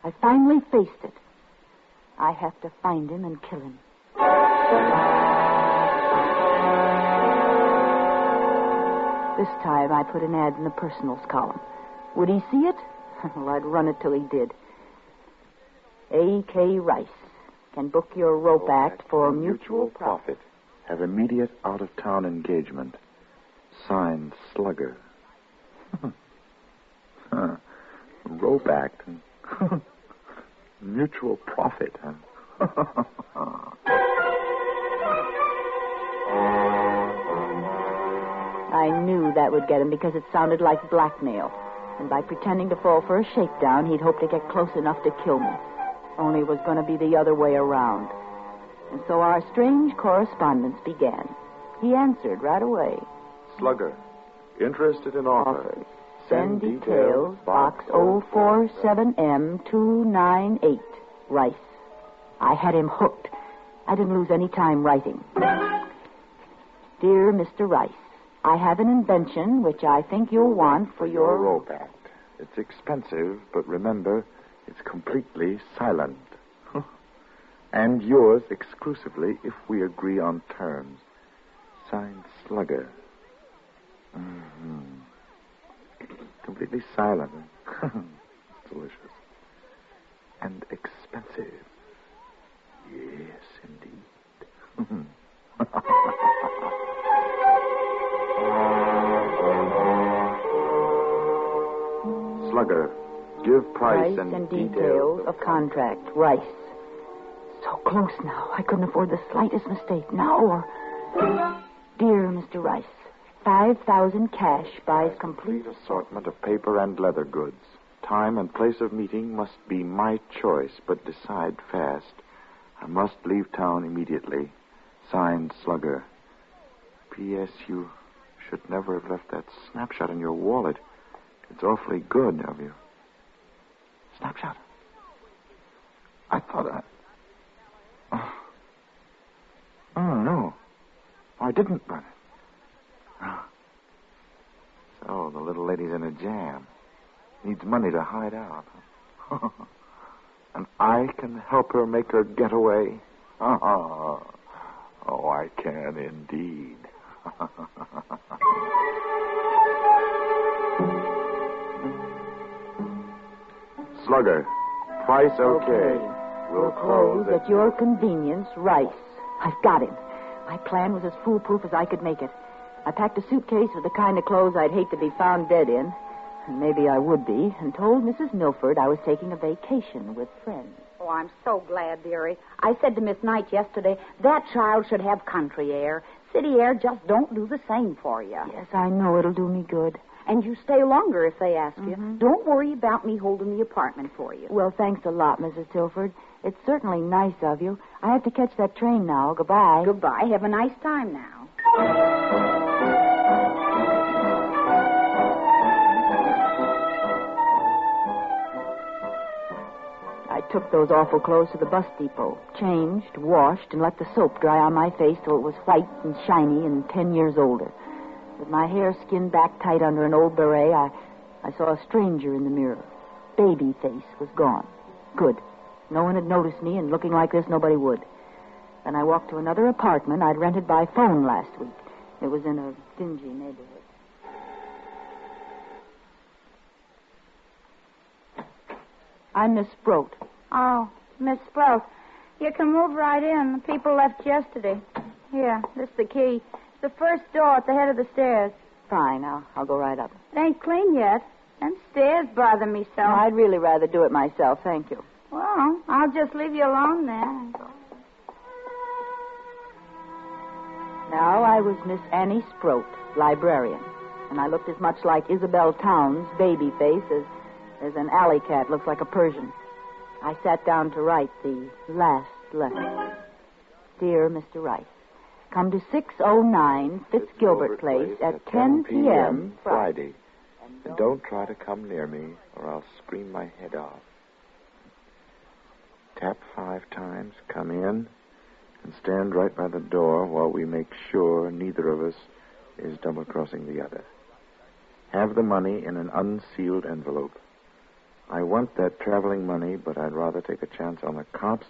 I finally faced it. I have to find him and kill him. This time I put an ad in the personals column. Would he see it? Well, I'd run it till he did. A.K. Rice can book your rope act for mutual profit. Have immediate out-of-town engagement. Signed, Slugger. Rope act. Mutual profit, huh? I knew that would get him because it sounded like blackmail. And by pretending to fall for a shakedown, he'd hope to get close enough to kill me. Only it was going to be the other way around. And so our strange correspondence began. He answered right away. Slugger, interested in offer. Send details, box 047M298, Rice. I had him hooked. I didn't lose any time writing. Dear Mr. Rice, I have an invention which I think you'll want for your rope act. It's expensive, but remember, it's completely silent. And yours exclusively if we agree on terms. Signed, Slugger. Mm-hmm. Completely silent. Delicious. And expensive. Yes, indeed. Slugger, give price and details of contract. Rice. So close now. I couldn't afford the slightest mistake now or... Dear Mr. Rice, 5,000 cash buys complete assortment of paper and leather goods. Time and place of meeting must be my choice, but decide fast. I must leave town immediately. Signed, Slugger. P.S. You should never have left that snapshot in your wallet. It's awfully good of you. Snapshot? I thought Oh, no. I didn't burn it. So, the little lady's in a jam. Needs money to hide out. And I can help her make her get away. Oh, I can indeed. Slugger, price okay. We'll close at your convenience, Rice. I've got him. My plan was as foolproof as I could make it. I packed a suitcase with the kind of clothes I'd hate to be found dead in, and maybe I would be, and told Mrs. Milford I was taking a vacation with friends. Oh, I'm so glad, dearie. I said to Miss Knight yesterday, that child should have country air. City air just don't do the same for you. Yes, I know it'll do me good. And you stay longer if they ask you. Don't worry about me holding the apartment for you. Well, thanks a lot, Mrs. Tilford. It's certainly nice of you. I have to catch that train now. Goodbye. Goodbye. Have a nice time now. I took those awful clothes to the bus depot, changed, washed, and let the soap dry on my face till it was white and shiny and 10 years older. With my hair skinned back tight under an old beret, I saw a stranger in the mirror. Baby face was gone. Good. No one had noticed me, and looking like this, nobody would. Then I walked to another apartment I'd rented by phone last week. It was in a dingy neighborhood. I'm Miss Sproat. Oh, Miss Sprout, you can move right in. The people left yesterday. Here, this is the key. It's the first door at the head of the stairs. Fine, I'll go right up. It ain't clean yet. Them stairs bother me so. No, I'd really rather do it myself, thank you. Well, I'll just leave you alone then. Now I was Miss Annie Sproat, librarian, and I looked as much like Isabel Towns' baby face as an alley cat looks like a Persian. I sat down to write the last letter. Dear Mr. Rice, come to 609 Fitzgilbert Place at 10 p.m. Friday. And don't try to come near me, or I'll scream my head off. Tap 5 times, come in, and stand right by the door while we make sure neither of us is double-crossing the other. Have the money in an unsealed envelope. I want that traveling money, but I'd rather take a chance on the cops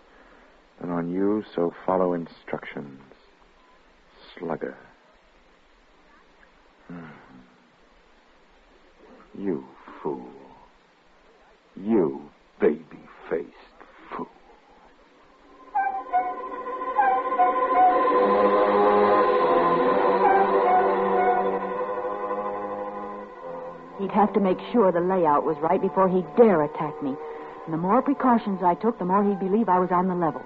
than on you, so follow instructions. Slugger. You fool. You baby-faced fool. He'd have to make sure the layout was right before he'd dare attack me. And the more precautions I took, the more he'd believe I was on the level.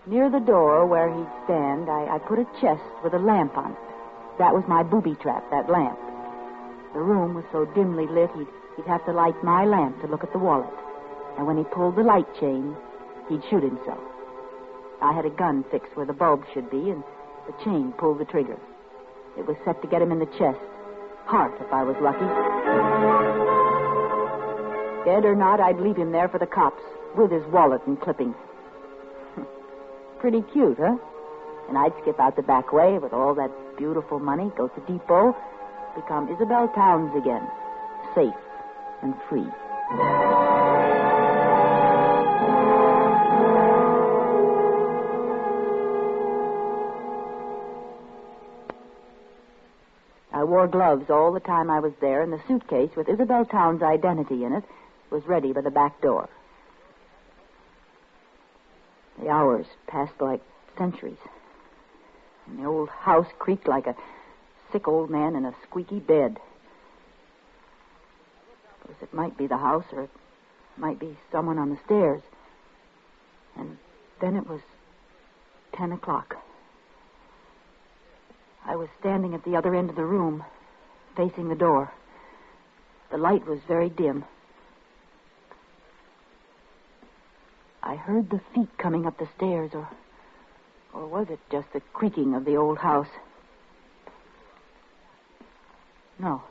Near the door where he'd stand, I put a chest with a lamp on it. That was my booby trap, that lamp. The room was so dimly lit, he'd have to light my lamp to look at the wallet. And when he pulled the light chain, he'd shoot himself. I had a gun fixed where the bulb should be, and the chain pulled the trigger. It was set to get him in the chest. Heart, if I was lucky. Dead or not, I'd leave him there for the cops, with his wallet and clippings. Pretty cute, huh? And I'd skip out the back way with all that beautiful money, go to depot, become Isabel Towns again, safe and free. I wore gloves all the time I was there, and the suitcase with Isabel Towns' identity in it was ready by the back door. The hours passed like centuries. And the old house creaked like a sick old man in a squeaky bed. Of course, it might be the house, or it might be someone on the stairs. And then it was 10 o'clock. I was standing at the other end of the room, facing the door. The light was very dim. I heard the feet coming up the stairs, or was it just the creaking of the old house? No.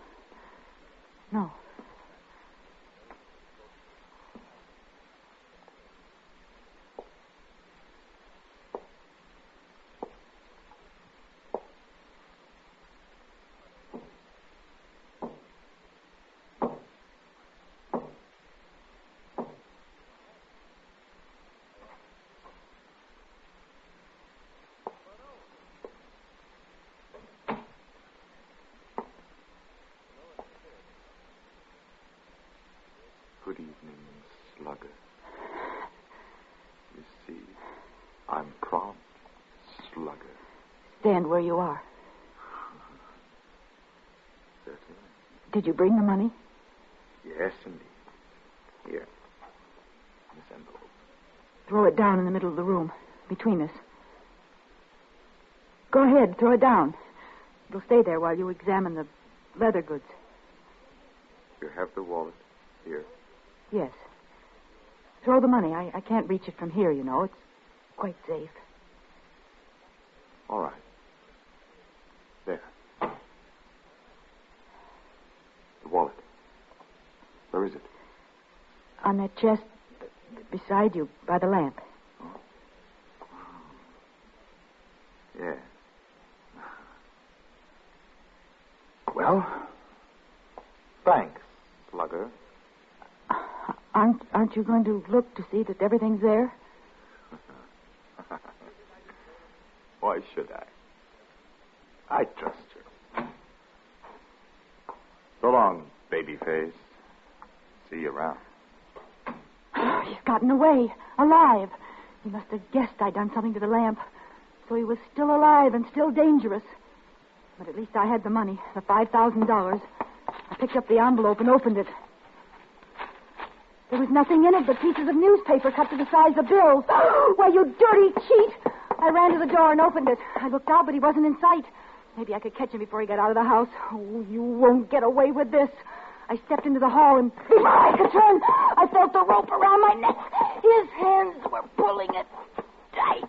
Good evening, Slugger. You see, I'm prompt, Slugger. Stand where you are. Certainly. Did you bring the money? Yes, indeed. Here. This envelope. Throw it down in the middle of the room, between us. Go ahead, throw it down. It'll stay there while you examine the leather goods. You have the wallet here. Yes. Throw the money. I can't reach it from here, you know. It's quite safe. All right. There. The wallet. Where is it? On that chest beside you, by the lamp. Yeah. Well, thanks, Slugger. Aren't you going to look to see that everything's there? Why should I? I trust you. So long, babyface. See you around. He's gotten away, alive. He must have guessed I'd done something to the lamp. So he was still alive and still dangerous. But at least I had the money, the $5,000. I picked up the envelope and opened it. There was nothing in it but pieces of newspaper cut to the size of bills. Why, you dirty cheat! I ran to the door and opened it. I looked out, but he wasn't in sight. Maybe I could catch him before he got out of the house. Oh, you won't get away with this. I stepped into the hall, and before I could turn, I felt the rope around my neck. His hands were pulling it tight.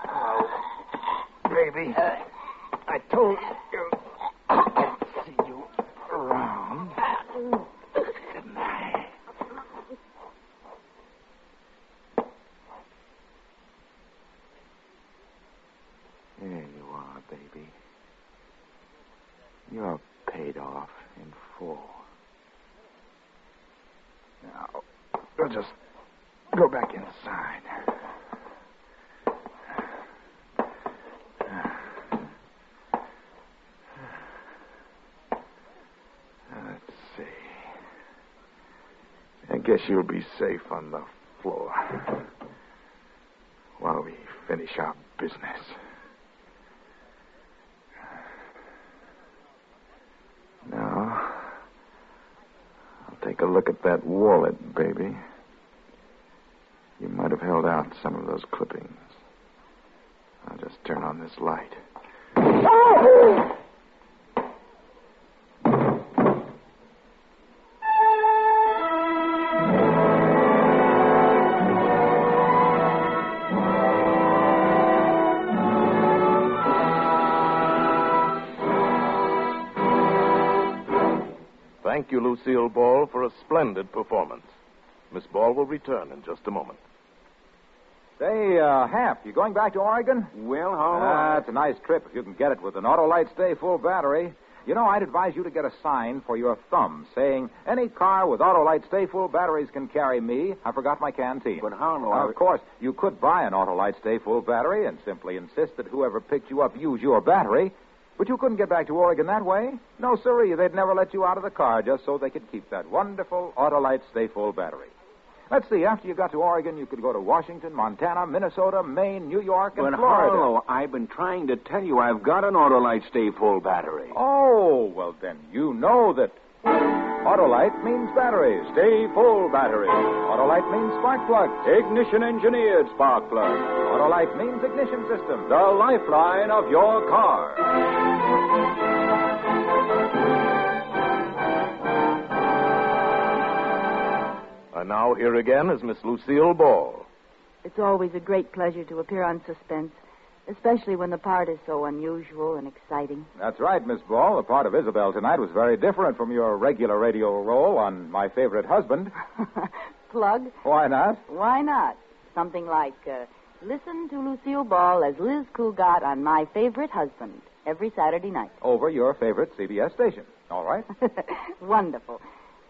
Oh, baby. I told you I'd see you around. Didn't I? There you are, baby. You're paid off in full. Now, we'll just go back inside. Let's see. I guess you'll be safe on the floor while we finish our business. Now, I'll take a look at that wallet, baby. You might have held out some of those clippings. I'll just turn on this light. Oh! Thank you, Lucille Ball, for a splendid performance. Miss Ball will return in just a moment. Say, Hap, you going back to Oregon? Well, how? It's a nice trip if you can get it with an Autolite Stay Full battery. You know, I'd advise you to get a sign for your thumb saying, any car with Autolite Stay Full batteries can carry me. I forgot my canteen. But how, Of course, you could buy an Autolite Stay Full battery and simply insist that whoever picked you up use your battery. But you couldn't get back to Oregon that way. No, sirree. They'd never let you out of the car just so they could keep that wonderful Autolite Stay Full battery. Let's see. After you got to Oregon, you could go to Washington, Montana, Minnesota, Maine, New York, and But Florida. Harlow, I've been trying to tell you I've got an Autolite Stay Full battery. Oh, well, then you know that Autolite means battery. Stay full battery. Autolite means spark plug. Ignition-engineered spark plug. Autolite means ignition system. The lifeline of your car. And now here again is Miss Lucille Ball. It's always a great pleasure to appear on Suspense, especially when the part is so unusual and exciting. That's right, Miss Ball. The part of Isabel tonight was very different from your regular radio role on My Favorite Husband. Plug? Why not? Why not? Something like, listen to Lucille Ball as Liz Cougat on My Favorite Husband every Saturday night. Over your favorite CBS station. All right? Wonderful.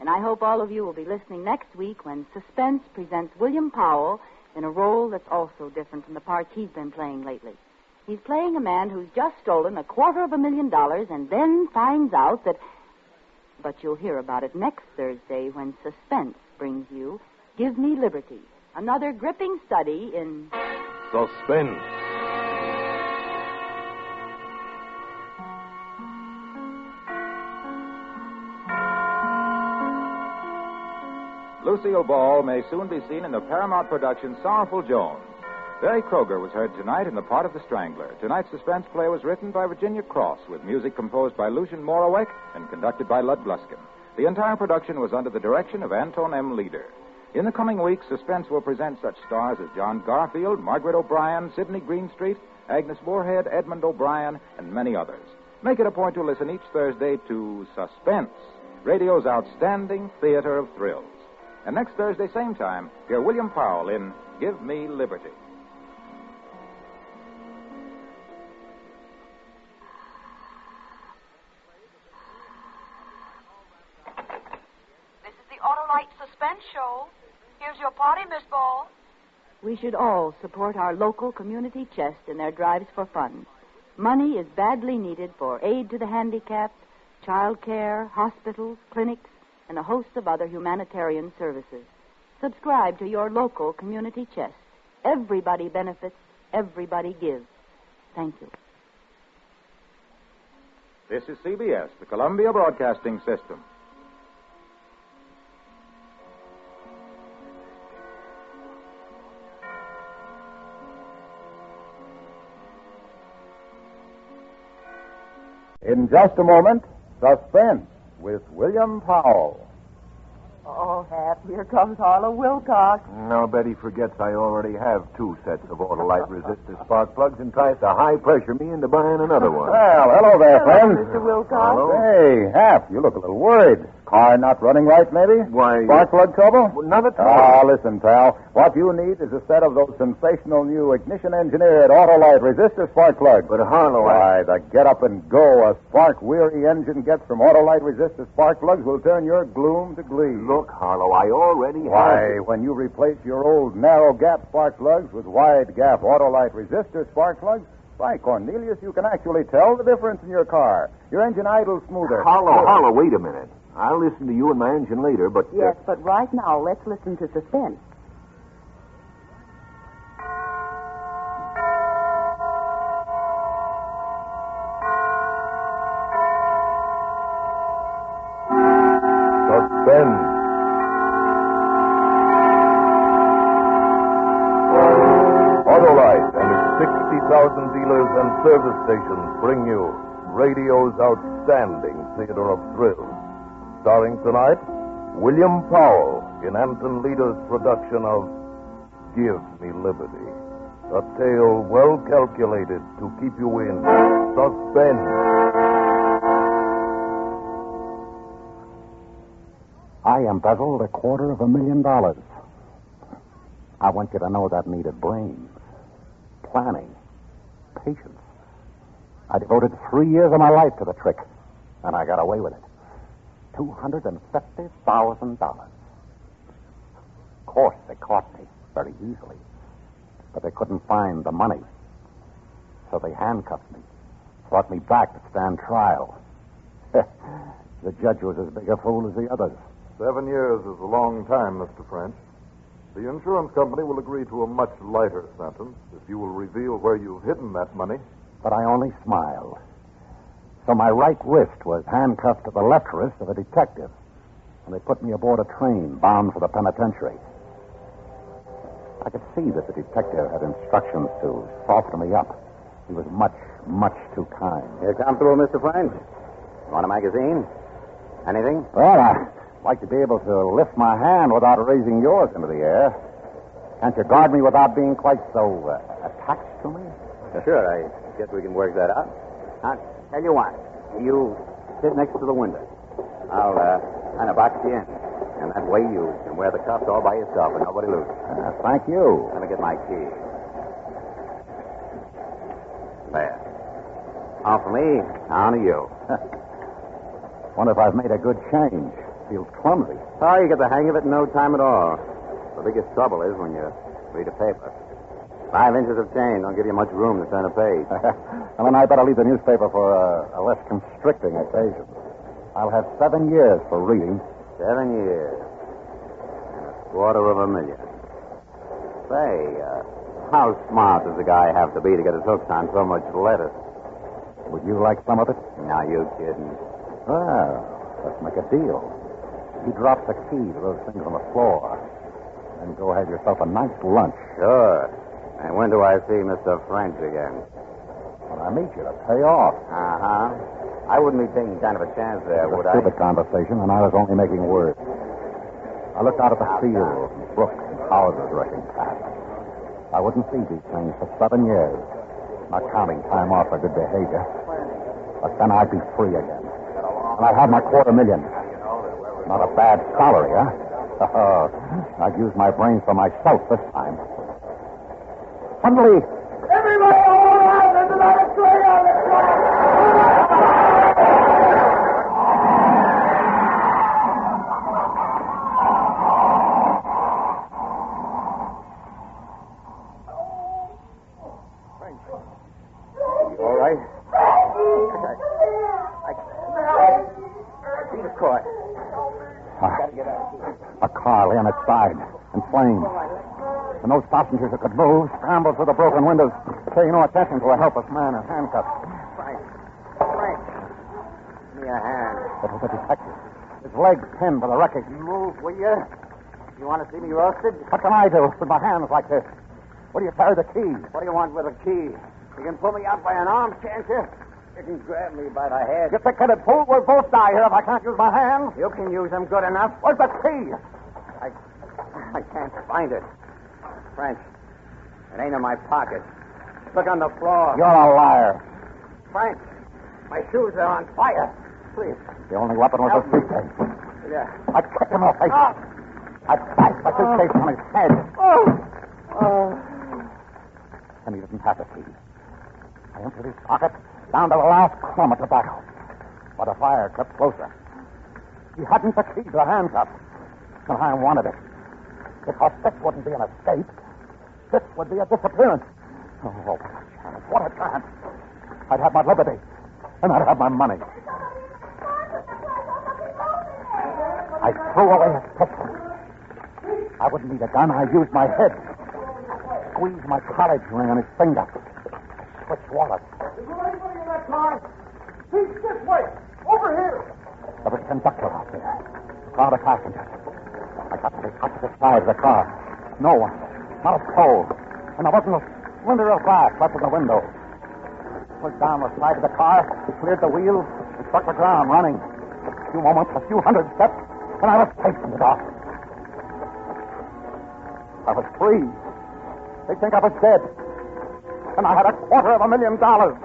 And I hope all of you will be listening next week when Suspense presents William Powell in a role that's also different from the parts he's been playing lately. He's playing a man who's just stolen $250,000 and then finds out that... But you'll hear about it next Thursday when Suspense brings you Give Me Liberty, another gripping study in... Suspense. Lucille Ball may soon be seen in the Paramount production Sorrowful Jones. Barry Kroger was heard tonight in the part of the Strangler. Tonight's suspense play was written by Virginia Cross, with music composed by Lucian Moraweck and conducted by Lud Gluskin. The entire production was under the direction of Anton M. Leader. In the coming weeks, Suspense will present such stars as John Garfield, Margaret O'Brien, Sidney Greenstreet, Agnes Moorehead, Edmund O'Brien, and many others. Make it a point to listen each Thursday to Suspense, radio's outstanding theater of thrills. And next Thursday, same time, hear William Powell in Give Me Liberty. This is the Autolite Suspense Show. Here's your party, Miss Ball. We should all support our local community chest in their drives for fun. Money is badly needed for aid to the handicapped, child care, hospitals, clinics, and a host of other humanitarian services. Subscribe to your local community chest. Everybody benefits, everybody gives. Thank you. This is CBS, the Columbia Broadcasting System. In just a moment, Suspense with William Powell. Oh, Hap, here comes Harlow Wilcox. No, Betty forgets I already have 2 sets of Autolite resistor spark plugs and tries to high-pressure me into buying another one. Well, hello there, friend. Mr. Wilcox. Hello. Hey, Hap, you look a little worried. Car not running right, maybe? Why... Spark plug trouble? Well, not at all. Ah, listen, pal. What you need is a set of those sensational new ignition-engineered Autolite resistor spark plugs. But, Harlow, Why, the get-up-and-go a spark-weary engine gets from Autolite resistor spark plugs will turn your gloom to glee. Look, Harlow, I already Why, have... when you replace your old narrow-gap spark plugs with wide-gap Autolite resistor spark plugs, why, Cornelius, you can actually tell the difference in your car. Your engine idles smoother. Harlow, wait a minute. I'll listen to you and my engine later, but... Yes, but right now, let's listen to Suspense. Suspense. Autolite and its 60,000 dealers and service stations bring you radio's outstanding theater of thrills. Starring tonight, William Powell in Anton Leader's production of Give Me Liberty. A tale well calculated to keep you in suspense. I embezzled $250,000. I want you to know that needed brains, planning, patience. I devoted 3 years of my life to the trick, and I got away with it. $250,000. Of course, they caught me very easily, but they couldn't find the money. So they handcuffed me, brought me back to stand trial. The judge was as big a fool as the others. 7 years is a long time, Mr. French. The insurance company will agree to a much lighter sentence if you will reveal where you've hidden that money. But I only smiled. So my right wrist was handcuffed to the left wrist of a detective, and they put me aboard a train bound for the penitentiary. I could see that the detective had instructions to soften me up. He was much, much too kind. You're comfortable, Mr. French? You want a magazine? Anything? Well, I'd like to be able to lift my hand without raising yours into the air. Can't you guard me without being quite so attached to me? Sure, I guess we can work that out. I'll tell you what. You sit next to the window. I'll kind of box you in. And that way you can wear the cuffs all by yourself and nobody loses. Thank you. Let me get my key. There. Off of me, on to you. Wonder if I've made a good change. Feels clumsy. Oh, you get the hang of it in no time at all. The biggest trouble is when you read a paper. 5 inches of chain don't give you much room to turn a page. Well, then I better leave the newspaper for a less constricting occasion. I'll have 7 years for reading. 7 years. And $250,000. Say, how smart does a guy have to be to get his hooks on so much lettuce? Would you like some of it? Now, you kidding. Well, let's make a deal. You drop the key to those things on the floor, and go have yourself a nice lunch. Sure. And when do I see Mr. French again? When I meet you to pay off. Uh-huh. I wouldn't be taking kind of a chance there, would I? Stupid conversation, and I was only making words. I looked out at the fields and brooks and houses rushing past. I wouldn't see these things for 7 years, not counting time off for good behavior. But then I'd be free again. And I'd have my $250,000. Not a bad salary, huh? I'd use my brains for myself this time. Suddenly... Everybody all around! There's another train on the track! You all right? I see the court. A car lay on its side in flames. And those passengers that could move scrambled through the broken windows, paying no attention to a helpless man in handcuffs. Frank. Give me a hand. It was a detective. His legs pinned by the wreckage. Move, will you? You want to see me roasted? What can I do with my hands like this? What do you carry the key? What do you want with a key? You can pull me out by an arm, can't you? You can grab me by the head. You thick-headed fool, we'll both die here if I can't use my hands. You can use them good enough. Where's the key? I can't find it. Frank, it ain't in my pocket. Look on the floor. You're a liar. Frank, my shoes are on fire. Please. The only weapon was a suitcase. Yeah. I kicked him in the face. I bashed the suitcase on his head. And he didn't have the key. I emptied his pocket down to the last crumb of tobacco. But the fire crept closer. He hadn't the key to the handcuffs. And I wanted it. Because this wouldn't be an escape. This would be a disappearance. Oh, what a chance. What a chance. I'd have my liberty. And I'd have my money. I threw away his pistol. I wouldn't need a gun. I used my head. Squeezed my college ring on his finger. I switched wallets. Is there anybody in that car? He's this way. Over here. There was a conductor out there. A crowd of passengers. I got to the opposite side of the car. No one. Not a soul. And there wasn't a splinter of glass left in the window. I went down the side of the car, cleared the wheels, and struck the ground running. A few moments, a few hundred steps, and I was safe in the dark. I was free. They think I was dead. And I had $250,000.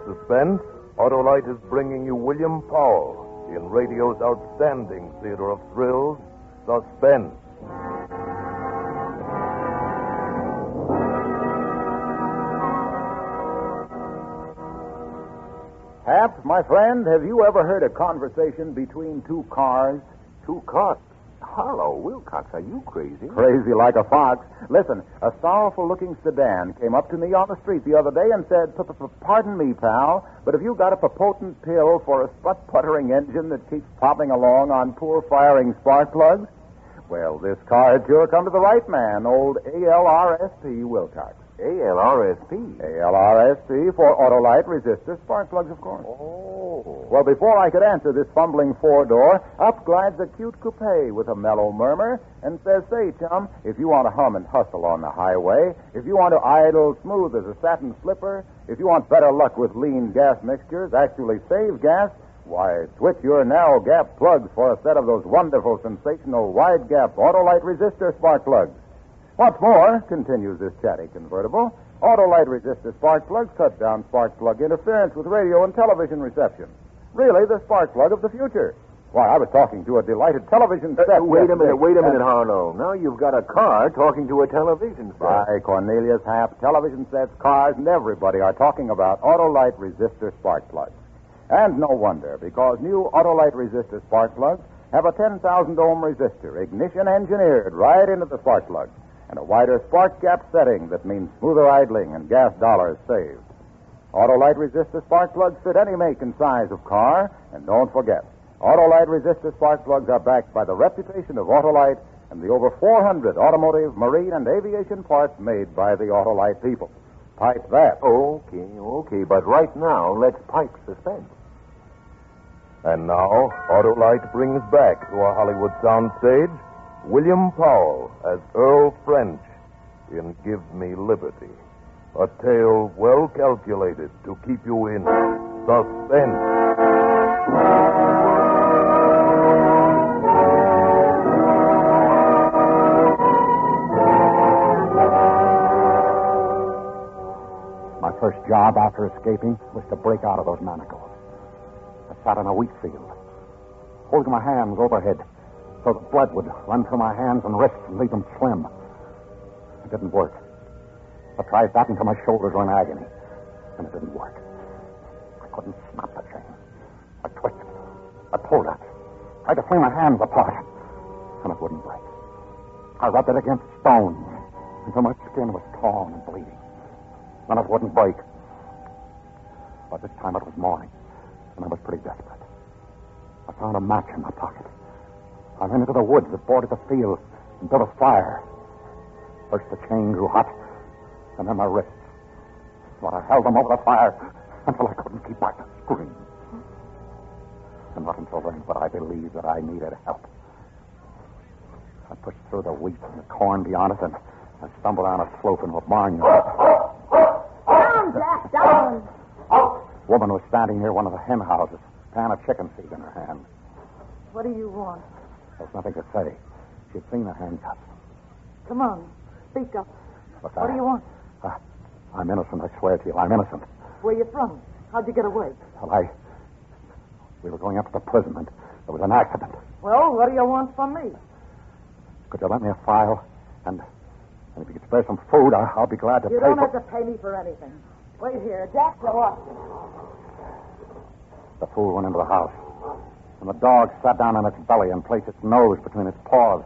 Suspense, Autolite is bringing you William Powell in radio's outstanding theater of thrills, Suspense. Hap, my friend, have you ever heard a conversation between two cars? Two cars? Hello, Wilcox, are you crazy? Crazy like a fox. Listen, a sorrowful-looking sedan came up to me on the street the other day and said, "Pardon me, pal, but have you got a potent pill for a sput-puttering engine that keeps popping along on poor firing spark plugs?" Well, this car had sure come to the right man, old ALRSP Wilcox. ALRSP? ALRSP for Autolite resistor spark plugs, of course. Oh. Well, before I could answer this fumbling four-door, up glides a cute coupe with a mellow murmur and says, "Say, chum, if you want to hum and hustle on the highway, if you want to idle smooth as a satin slipper, if you want better luck with lean gas mixtures, actually save gas, why, switch your narrow gap plugs for a set of those wonderful, sensational wide gap Autolite resistor spark plugs. What's more," continues this chatty convertible, "Autolite resistor spark plugs cut down spark plug interference with radio and television reception. Really, the spark plug of the future. Why, I was talking to a delighted television set. Wait a minute, Harlow. Now you've got a car talking to a television set. By Cornelius Hap, television sets, cars, and everybody are talking about Autolite resistor spark plugs. And no wonder, because new Autolite resistor spark plugs have a 10,000 ohm resistor, ignition engineered right into the spark plug, and a wider spark gap setting that means smoother idling and gas dollars saved. Autolite resistor spark plugs fit any make and size of car, and don't forget, Autolite resistor spark plugs are backed by the reputation of Autolite and the over 400 automotive, marine, and aviation parts made by the Autolite people. Pipe that. Okay, but right now, let's pipe Suspense. And now, Autolite brings back to our Hollywood soundstage William Powell as Earl French in Give Me Liberty. A tale well calculated to keep you in suspense. My first job after escaping was to break out of those manacles. I sat in a wheat field, holding my hands overhead so the blood would run through my hands and wrists and leave them slim. It didn't work. I tried that until my shoulders were in agony, and it didn't work. I couldn't snap the chain. I twisted. I pulled it. Tried to fling my hands apart, and it wouldn't break. I rubbed it against stones until my skin was torn and bleeding, and it wouldn't break. By this time it was morning, and I was pretty desperate. I found a match in my pocket. I ran into the woods that bordered the field and built a fire. First the chain grew hot, and then my wrists. But I held them over the fire until I couldn't keep back the scream. And not until then would I believe that I needed help. I pushed through the wheat and the corn beyond it, and I stumbled down a slope into a barnyard. Down, Jack, down. A woman was standing near one of the hen houses, a pan of chicken feed in her hand. What do you want? There was nothing to say. She'd seen the handcuffs. Come on, speak up. But What do you want? I'm innocent, I swear to you. I'm innocent. Where you from? How'd you get away? Well, we were going up to the prison, and there was an accident. Well, what do you want from me? Could you lend me a file? And if you could spare some food, I'll be glad to You pay don't for... have to pay me for anything. Wait here. Jack, go up. The fool went into the house, and the dog sat down on its belly and placed its nose between its paws,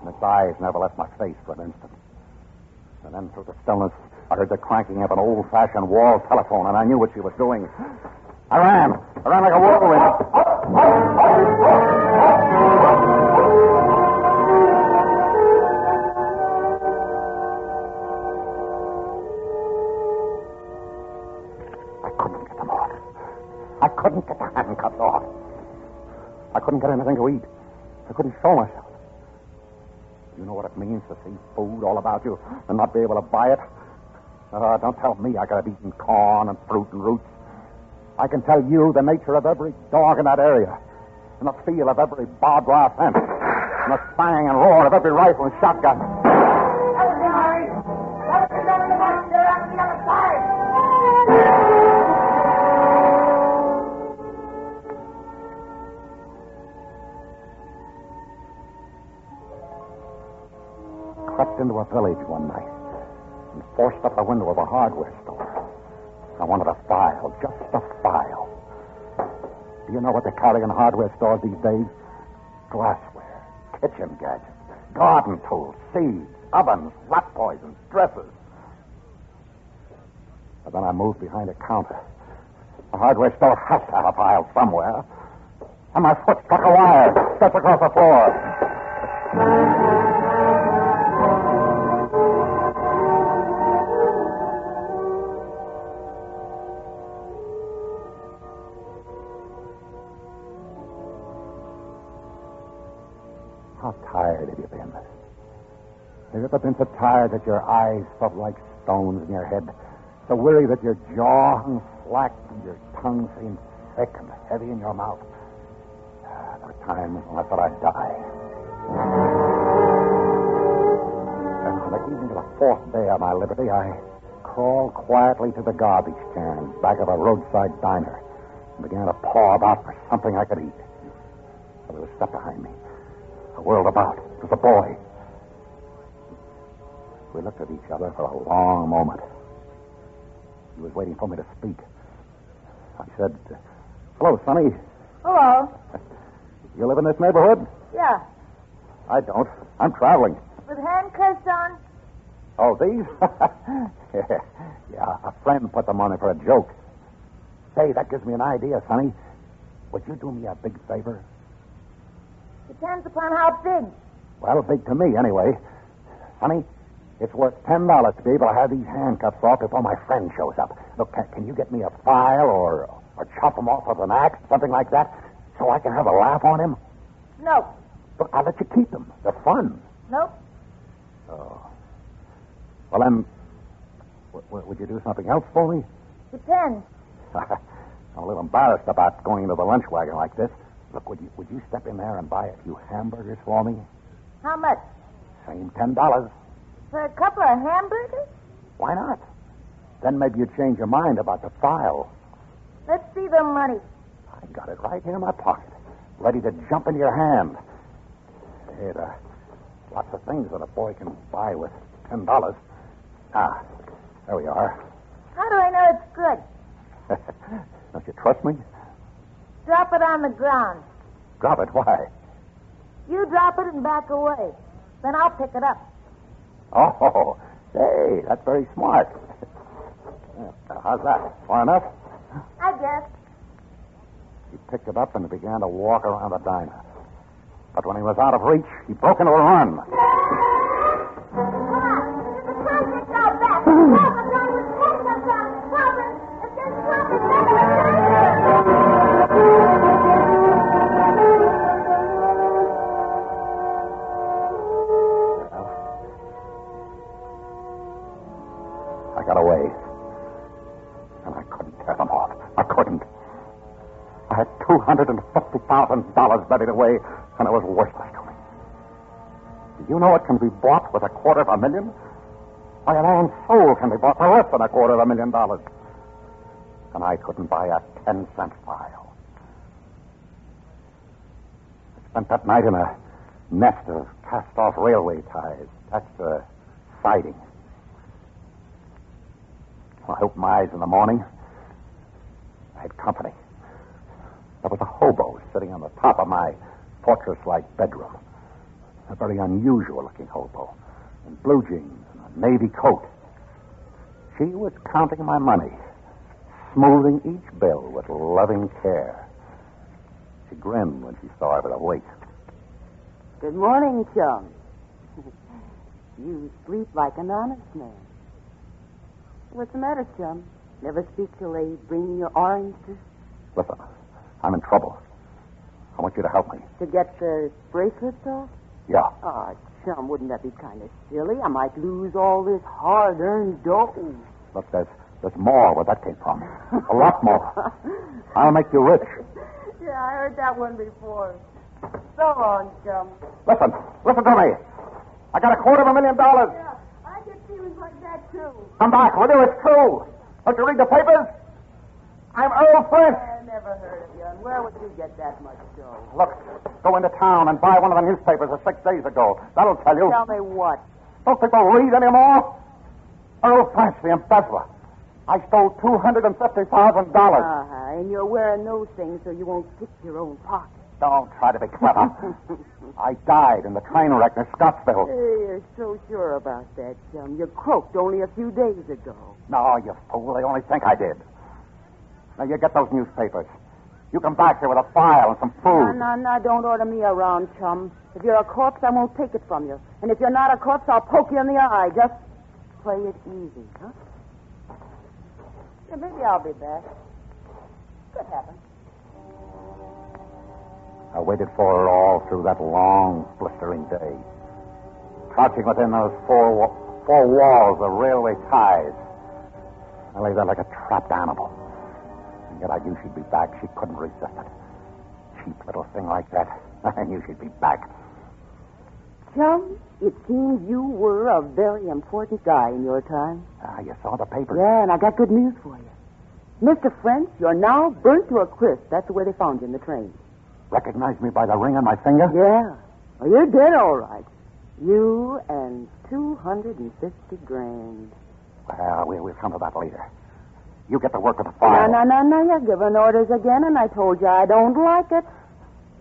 and its eyes never left my face for an instant. And then through the stillness, I heard the cranking of an old-fashioned wall telephone, and I knew what she was doing. I ran like a whirlwind. I couldn't get them off. I couldn't get the handcuffs off. I couldn't get anything to eat. I couldn't show myself. You know what it means to see food all about you and not be able to buy it? Don't tell me I could have eaten corn and fruit and roots. I can tell you the nature of every dog in that area, and the feel of every barbed wire fence, and the spang and roar of every rifle and shotgun. Crept into a village one night and forced up the window of a hardware store. I wanted a file, just a file. Do you know what they carry in hardware stores these days? Glassware, kitchen gadgets, garden tools, seeds, ovens, rat poisons, dressers. But then I moved behind a counter. The hardware store has to have a file somewhere. And my foot struck a wire, just across the floor. How tired have you been? Have you ever been so tired that your eyes felt like stones in your head? So weary that your jaw hung slack and your tongue seemed thick and heavy in your mouth? There were times when I thought I'd die. And on the evening of the fourth day of my liberty, I crawled quietly to the garbage can back of a roadside diner and began to paw about for something I could eat. There was a step behind me. I whirled about. It was a boy. We looked at each other for a long moment. He was waiting for me to speak. I said, "Hello, Sonny. Hello. You live in this neighborhood?" Yeah. I don't. I'm traveling. With handcuffs on? Oh, these? Yeah, a friend put them on me for a joke. Say, that gives me an idea, Sonny. Would you do me a big favor? Depends upon how big. Well, big to me, anyway. Sonny, it's worth $10 to be able to have these handcuffs off before my friend shows up. Look, can you get me a file or chop them off with an axe, something like that, so I can have a laugh on him? No. Look, I'll let you keep them. They're fun. Nope. Oh. Well, then, would you do something else for me? Depends. I'm a little embarrassed about going into the lunch wagon like this. Look, would you step in there and buy a few hamburgers for me? How much? Same $10. For a couple of hamburgers? Why not? Then maybe you'd change your mind about the file. Let's see the money. I got it right here in my pocket, ready to jump into your hand. Hey, there are lots of things that a boy can buy with $10. Ah, there we are. How do I know it's good? Don't you trust me? Drop it on the ground. Drop it? Why? You drop it and back away. Then I'll pick it up. Oh, hey, that's very smart. How's that? Far enough? I guess. He picked it up and began to walk around the diner. But when he was out of reach, he broke into a run. I got away. And I couldn't tear them off. I couldn't. I had $250,000 ready away, and it was worthless to me. Do you know it can be bought with $250,000? Why, a man's soul can be bought for less than $250,000. And I couldn't buy a 10-cent file. I spent that night in a nest of cast-off railway ties attached to a siding. I opened my eyes in the morning. I had company. There was a hobo sitting on the top of my fortress-like bedroom. A very unusual-looking hobo in blue jeans and a navy coat. She was counting my money, smoothing each bill with loving care. She grinned when she saw I was awake. Good morning, chum. You sleep like an honest man. What's the matter, chum? Never speak till they bring you orange juice? Listen, I'm in trouble. I want you to help me. To get the bracelets off? Yeah. Oh, chum, wouldn't that be kind of silly? I might lose all this hard-earned dough. Look, there's more where that came from. A lot more. I'll make you rich. Yeah, I heard that one before. So long, chum. Listen to me. I got $250,000. Yeah, I get feelings like that, too. Come back, will you? It's true. Don't you read the papers? I'm Earl French. I never heard of you. And where would you get that much dough? Look, go into town and buy one of the newspapers of 6 days ago. That'll tell you. Tell me what? Don't people read anymore? Earl French, the embezzler. I stole $250,000. And you're wearing those things so you won't pick your own pocket. Don't try to be clever. I died in the train wreck near Scottsville. Hey, you're so sure about that, chum. You croaked only a few days ago. No, you fool. They only think I did. Now, you get those newspapers. You come back here with a file and some food. No, don't order me around, chum. If you're a corpse, I won't take it from you. And if you're not a corpse, I'll poke you in the eye. Just play it easy, huh? Yeah, maybe I'll be back. Could happen. I waited for her all through that long, blistering day. Crouching within those four walls of railway ties. I lay there like a trapped animal. And yet I knew she'd be back. She couldn't resist it. Cheap little thing like that. I knew she'd be back. Chum, it seems you were a very important guy in your time. You saw the papers? Yeah, and I got good news for you. Mr. French, you're now burnt to a crisp. That's the way they found you in the train. Recognize me by the ring on my finger? Yeah. Well, you're dead, all right. You and $250,000. Well, we'll come to that later. You get to work with the file. No. You're giving orders again, and I told you I don't like it.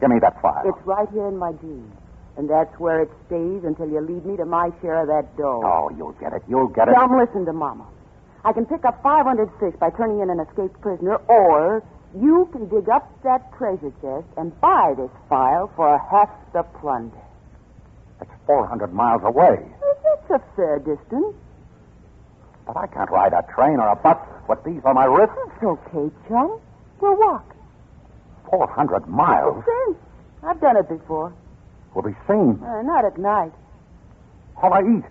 Give me that file. It's right here in my jeans. And that's where it stays until you lead me to my share of that dough. Oh, you'll get it. You'll get it. Chum, listen to Mama. I can pick up 500 fish by turning in an escaped prisoner, or you can dig up that treasure chest and buy this file for half the plunder. It's 400 miles away. It's a fair distance. But I can't ride a train or a bus with these on my wrists. It's okay, chum. We'll walk. 400 miles? I've done it before. We'll be seen. Not at night. How'll I eat?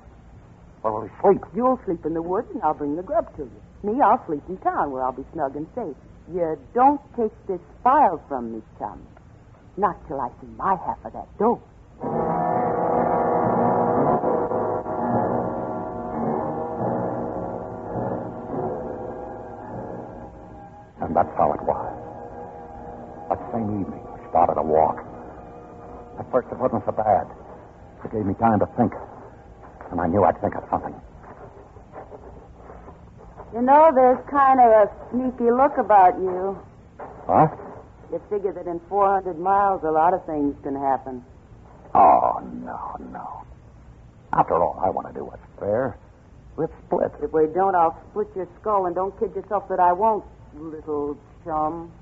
Where will we sleep? You'll sleep in the woods, and I'll bring the grub to you. Me, I'll sleep in town, where I'll be snug and safe. You don't take this file from me, chum. Not till I see my half of that dough. And that's how it was. That same evening, we started a walk. At first, it wasn't so bad. It gave me time to think. And I knew I'd think of something. You know, there's kind of a sneaky look about you. What? You figure that in 400 miles, a lot of things can happen. Oh, no. After all, I want to do what's fair. Let's split. If we don't, I'll split your skull, and don't kid yourself that I won't, little chum.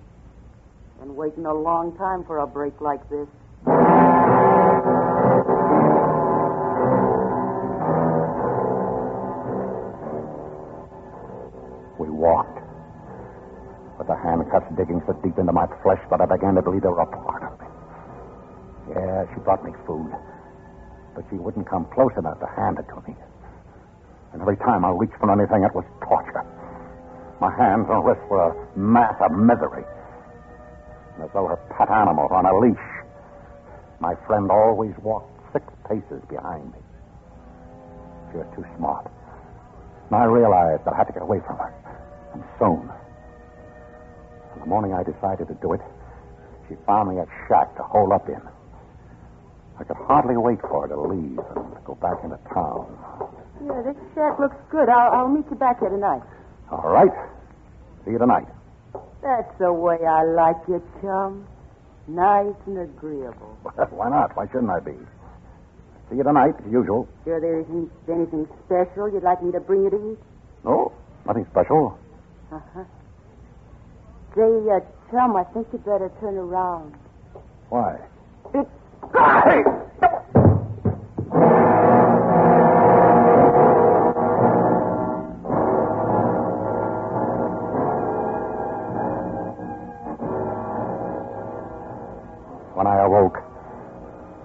Been waiting a long time for a break like this. We walked, with the handcuffs digging so deep into my flesh that I began to believe they were a part of me. Yeah, she brought me food, but she wouldn't come close enough to hand it to me. And every time I reached for anything, it was torture. My hands and wrists were a mass of misery, as though her pet animals on a leash. My friend always walked 6 paces behind me. She was too smart. And I realized that I had to get away from her, and soon. And the morning I decided to do it, she found me a shack to hole up in. I could hardly wait for her to leave and go back into town. Yeah, this shack looks good. I'll meet you back here tonight. All right. See you tonight. That's the way I like you, chum. Nice and agreeable. Well, why not? Why shouldn't I be? See you tonight, as usual. Sure there isn't anything special you'd like me to bring you to eat? No, nothing special. Uh-huh. Say, chum, I think you'd better turn around. Why? It's... Hey! When I awoke,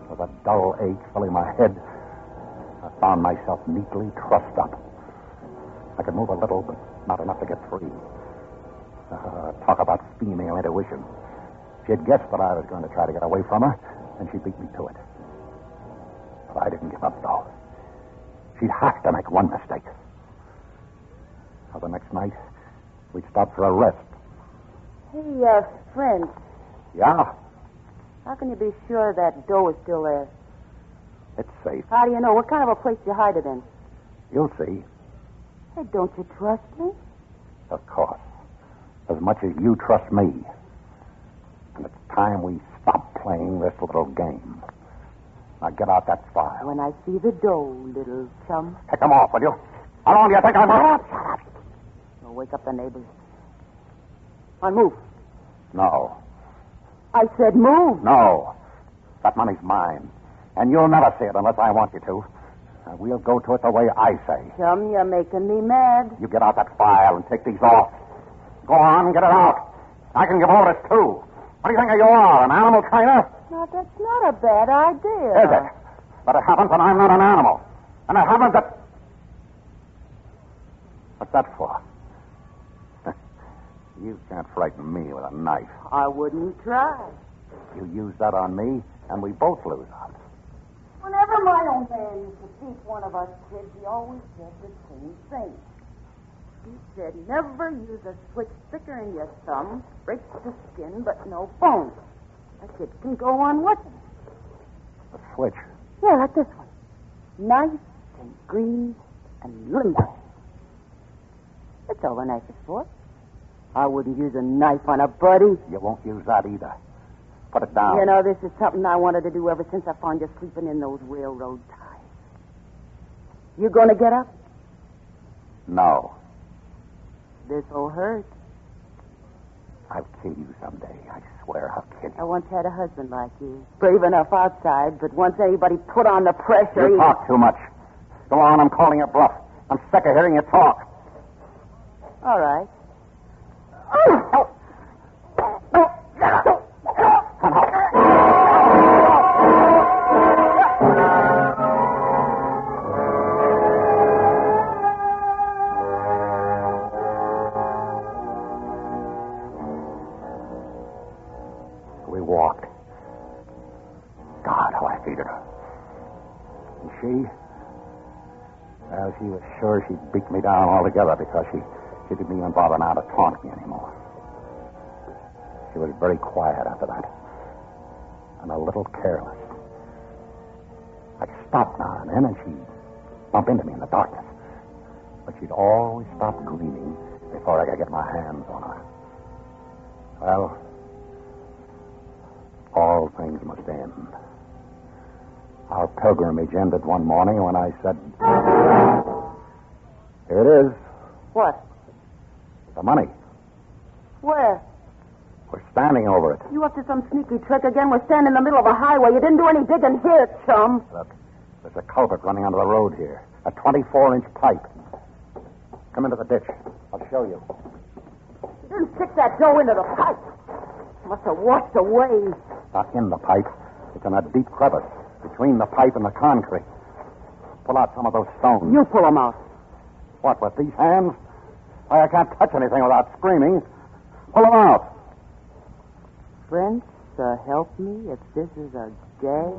with a dull ache filling my head, I found myself neatly trussed up. I could move a little, but not enough to get free. Talk about female intuition. She had guessed that I was going to try to get away from her, and she beat me to it. But I didn't give up, though. She'd have to make one mistake. So the next night, we'd stop for a rest. Hey, friend. Yeah? How can you be sure that dough is still there? It's safe. How do you know? What kind of a place do you hide it in? You'll see. Hey, don't you trust me? Of course. As much as you trust me. And it's time we stop playing this little game. Now get out that file. When I see the dough, little chum. Pick them off, will you? How long do you think I'm... Shut up. You'll wake up the neighbors. On, move. No. I said move. No. That money's mine. And you'll never see it unless I want you to. And we'll go to it the way I say. Chum, you're making me mad. You get out that file and take these off. Go on, get it out. I can give orders, too. What do you think you are, an animal trainer? No, that's not a bad idea. Is it? But it happens that I'm not an animal. And it happens that... What's that for? You can't frighten me with a knife. I wouldn't try. You use that on me, and we both lose out. Whenever my old man used to teach one of us kids, he always said the same thing. He said, never use a switch thicker in your thumb, breaks the skin, but no bone. A kid can go on watching. A switch? Yeah, like this one. Nice and green and limber. That's all the knife is for. I wouldn't use a knife on a buddy. You won't use that either. Put it down. You know, this is something I wanted to do ever since I found you sleeping in those railroad ties. You going to get up? No. This'll hurt. I'll kill you someday. I swear I'll kill you. I once had a husband like you. Brave enough outside, but once anybody put on the pressure... You talk too much. Go on, I'm calling your bluff. I'm sick of hearing you talk. All right. sure she'd beat me down altogether because she didn't even bother now to taunt me anymore. She was very quiet after that, and a little careless. I'd stop now and then, and she'd bump into me in the darkness. But she'd always stop gleaming before I could get my hands on her. Well, all things must end. Our pilgrimage ended one morning when I said, "Here it is, What? the money. Where? We're standing over it." You up to some sneaky trick again? We're standing in the middle of a highway. You didn't do any digging here, chum. Look, there's a culvert running under the road here. A 24-inch pipe. Come into the ditch. I'll show you. You didn't stick that dough into the pipe. Must have washed away. Not in the pipe. It's in a deep crevice between the pipe and the concrete. Pull out some of those stones. You pull them out. What, with these hands? Why, I can't touch anything without screaming. Pull them out. Friends, help me if this is a gag.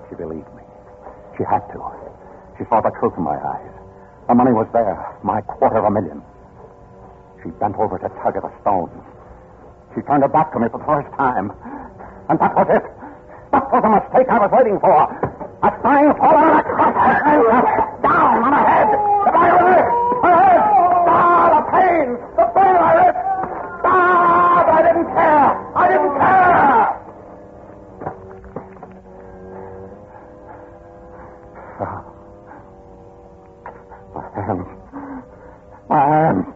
She believed me. She had to. She saw the truth in my eyes. The money was there, my $250,000. She bent over to tug at the stones. She turned her back to me for the first time. And that was it. That was the mistake I was waiting for. A fine fall on a cross. Down on her head. The back of her neck. Her head. Ah, the pain. The pain I wrist. Ah, but I didn't care. I didn't care. My hands.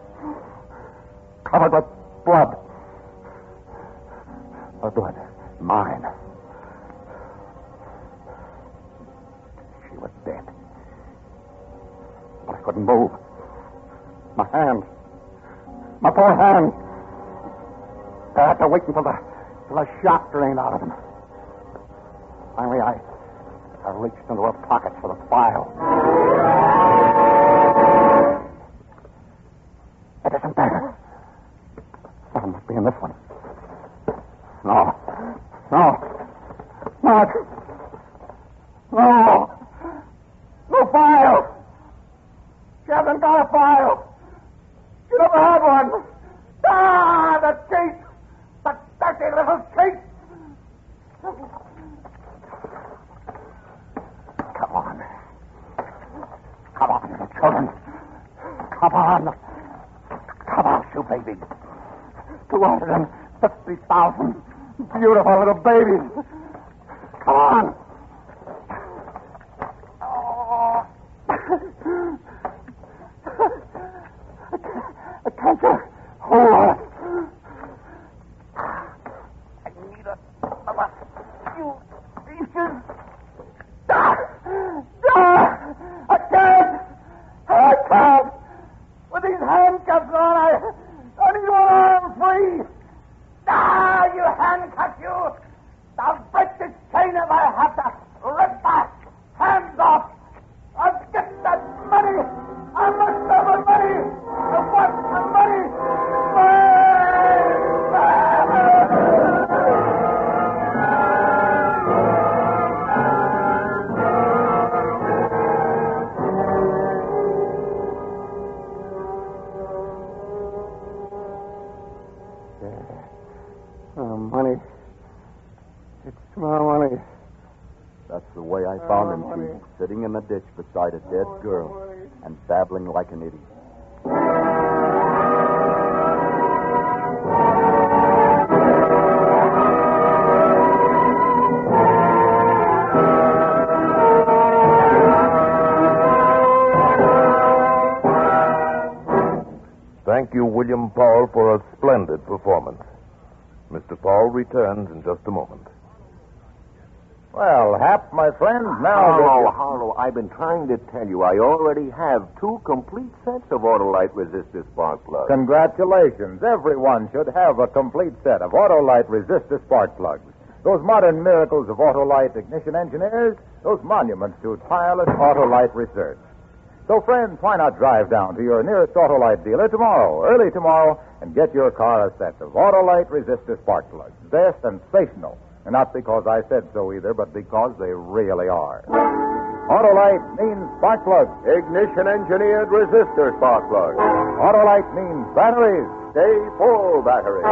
Covered with blood. Her blood. Mine. She was dead. But I couldn't move. My hands. My poor hands. I had to wait until the shock drained out of them. Finally, I reached into her pocket for the file. It isn't there. It must be in this one. No. No file. She hasn't got a file. She never had one. Ah, the cheat. The dirty little cheat. Come on. Come on, little children. Come on. Come on, you babies. 250,000 beautiful little babies. Come on. Oh. I can't get hold on it. I need a few pieces. I can't. With these handcuffs on, I need one arm free. You handcuff you. I'll break this chain if I have to. Rip my hands off. I'll get that money. I must have the money. I want the money. Money. It's my money. That's the way I found him, Chief, sitting in the ditch beside a dead girl and babbling like an idiot. Thank you, William Paul, for a splendid performance. Mr. Paul returns in just a moment. Well, Hap, my friend, now... Harlow, I've been trying to tell you I already have 2 complete sets of Autolite resistor spark plugs. Congratulations. Everyone should have a complete set of Autolite resistor spark plugs. Those modern miracles of Autolite ignition engineers, those monuments to tireless Autolite research. So, friends, why not drive down to your nearest Autolite dealer tomorrow, early tomorrow, and get your car a set of Autolite resistor spark plugs. They're sensational. And not because I said so either, but because they really are. Autolite means spark plugs. Ignition-engineered resistor spark plugs. Autolite means batteries. Stay full battery.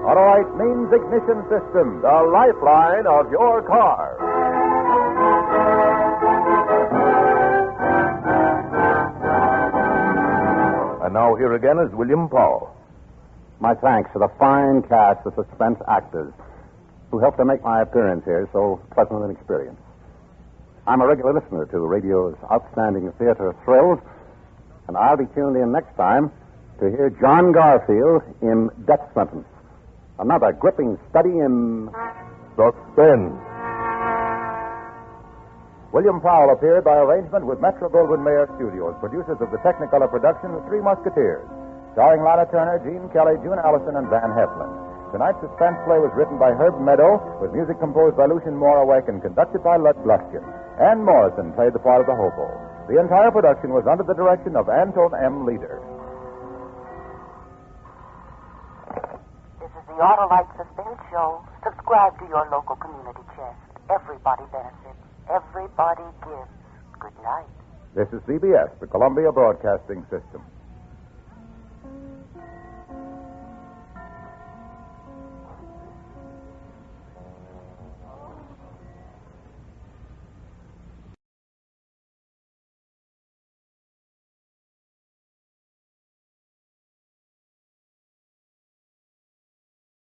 Autolite means ignition system. The lifeline of your car. And now here again is William Powell. My thanks to the fine cast of Suspense actors who helped to make my appearance here so pleasant an experience. I'm a regular listener to radio's outstanding theater thrills, and I'll be tuned in next time to hear John Garfield in Death Sentence, another gripping study in Suspense. William Powell appeared by arrangement with Metro-Goldwyn-Mayer Studios, producers of the Technicolor production The Three Musketeers, starring Lana Turner, Gene Kelly, June Allison, and Van Heflin. Tonight's suspense play was written by Herb Meadow, with music composed by Lucien Morawek and conducted by Lutz Lustian. Ann Morrison played the part of the hobo. The entire production was under the direction of Anton M. Leader. This is the Autolite Suspense Show. Subscribe to your local community chest. Everybody benefits. Everybody gives. Good night. This is CBS, the Columbia Broadcasting System.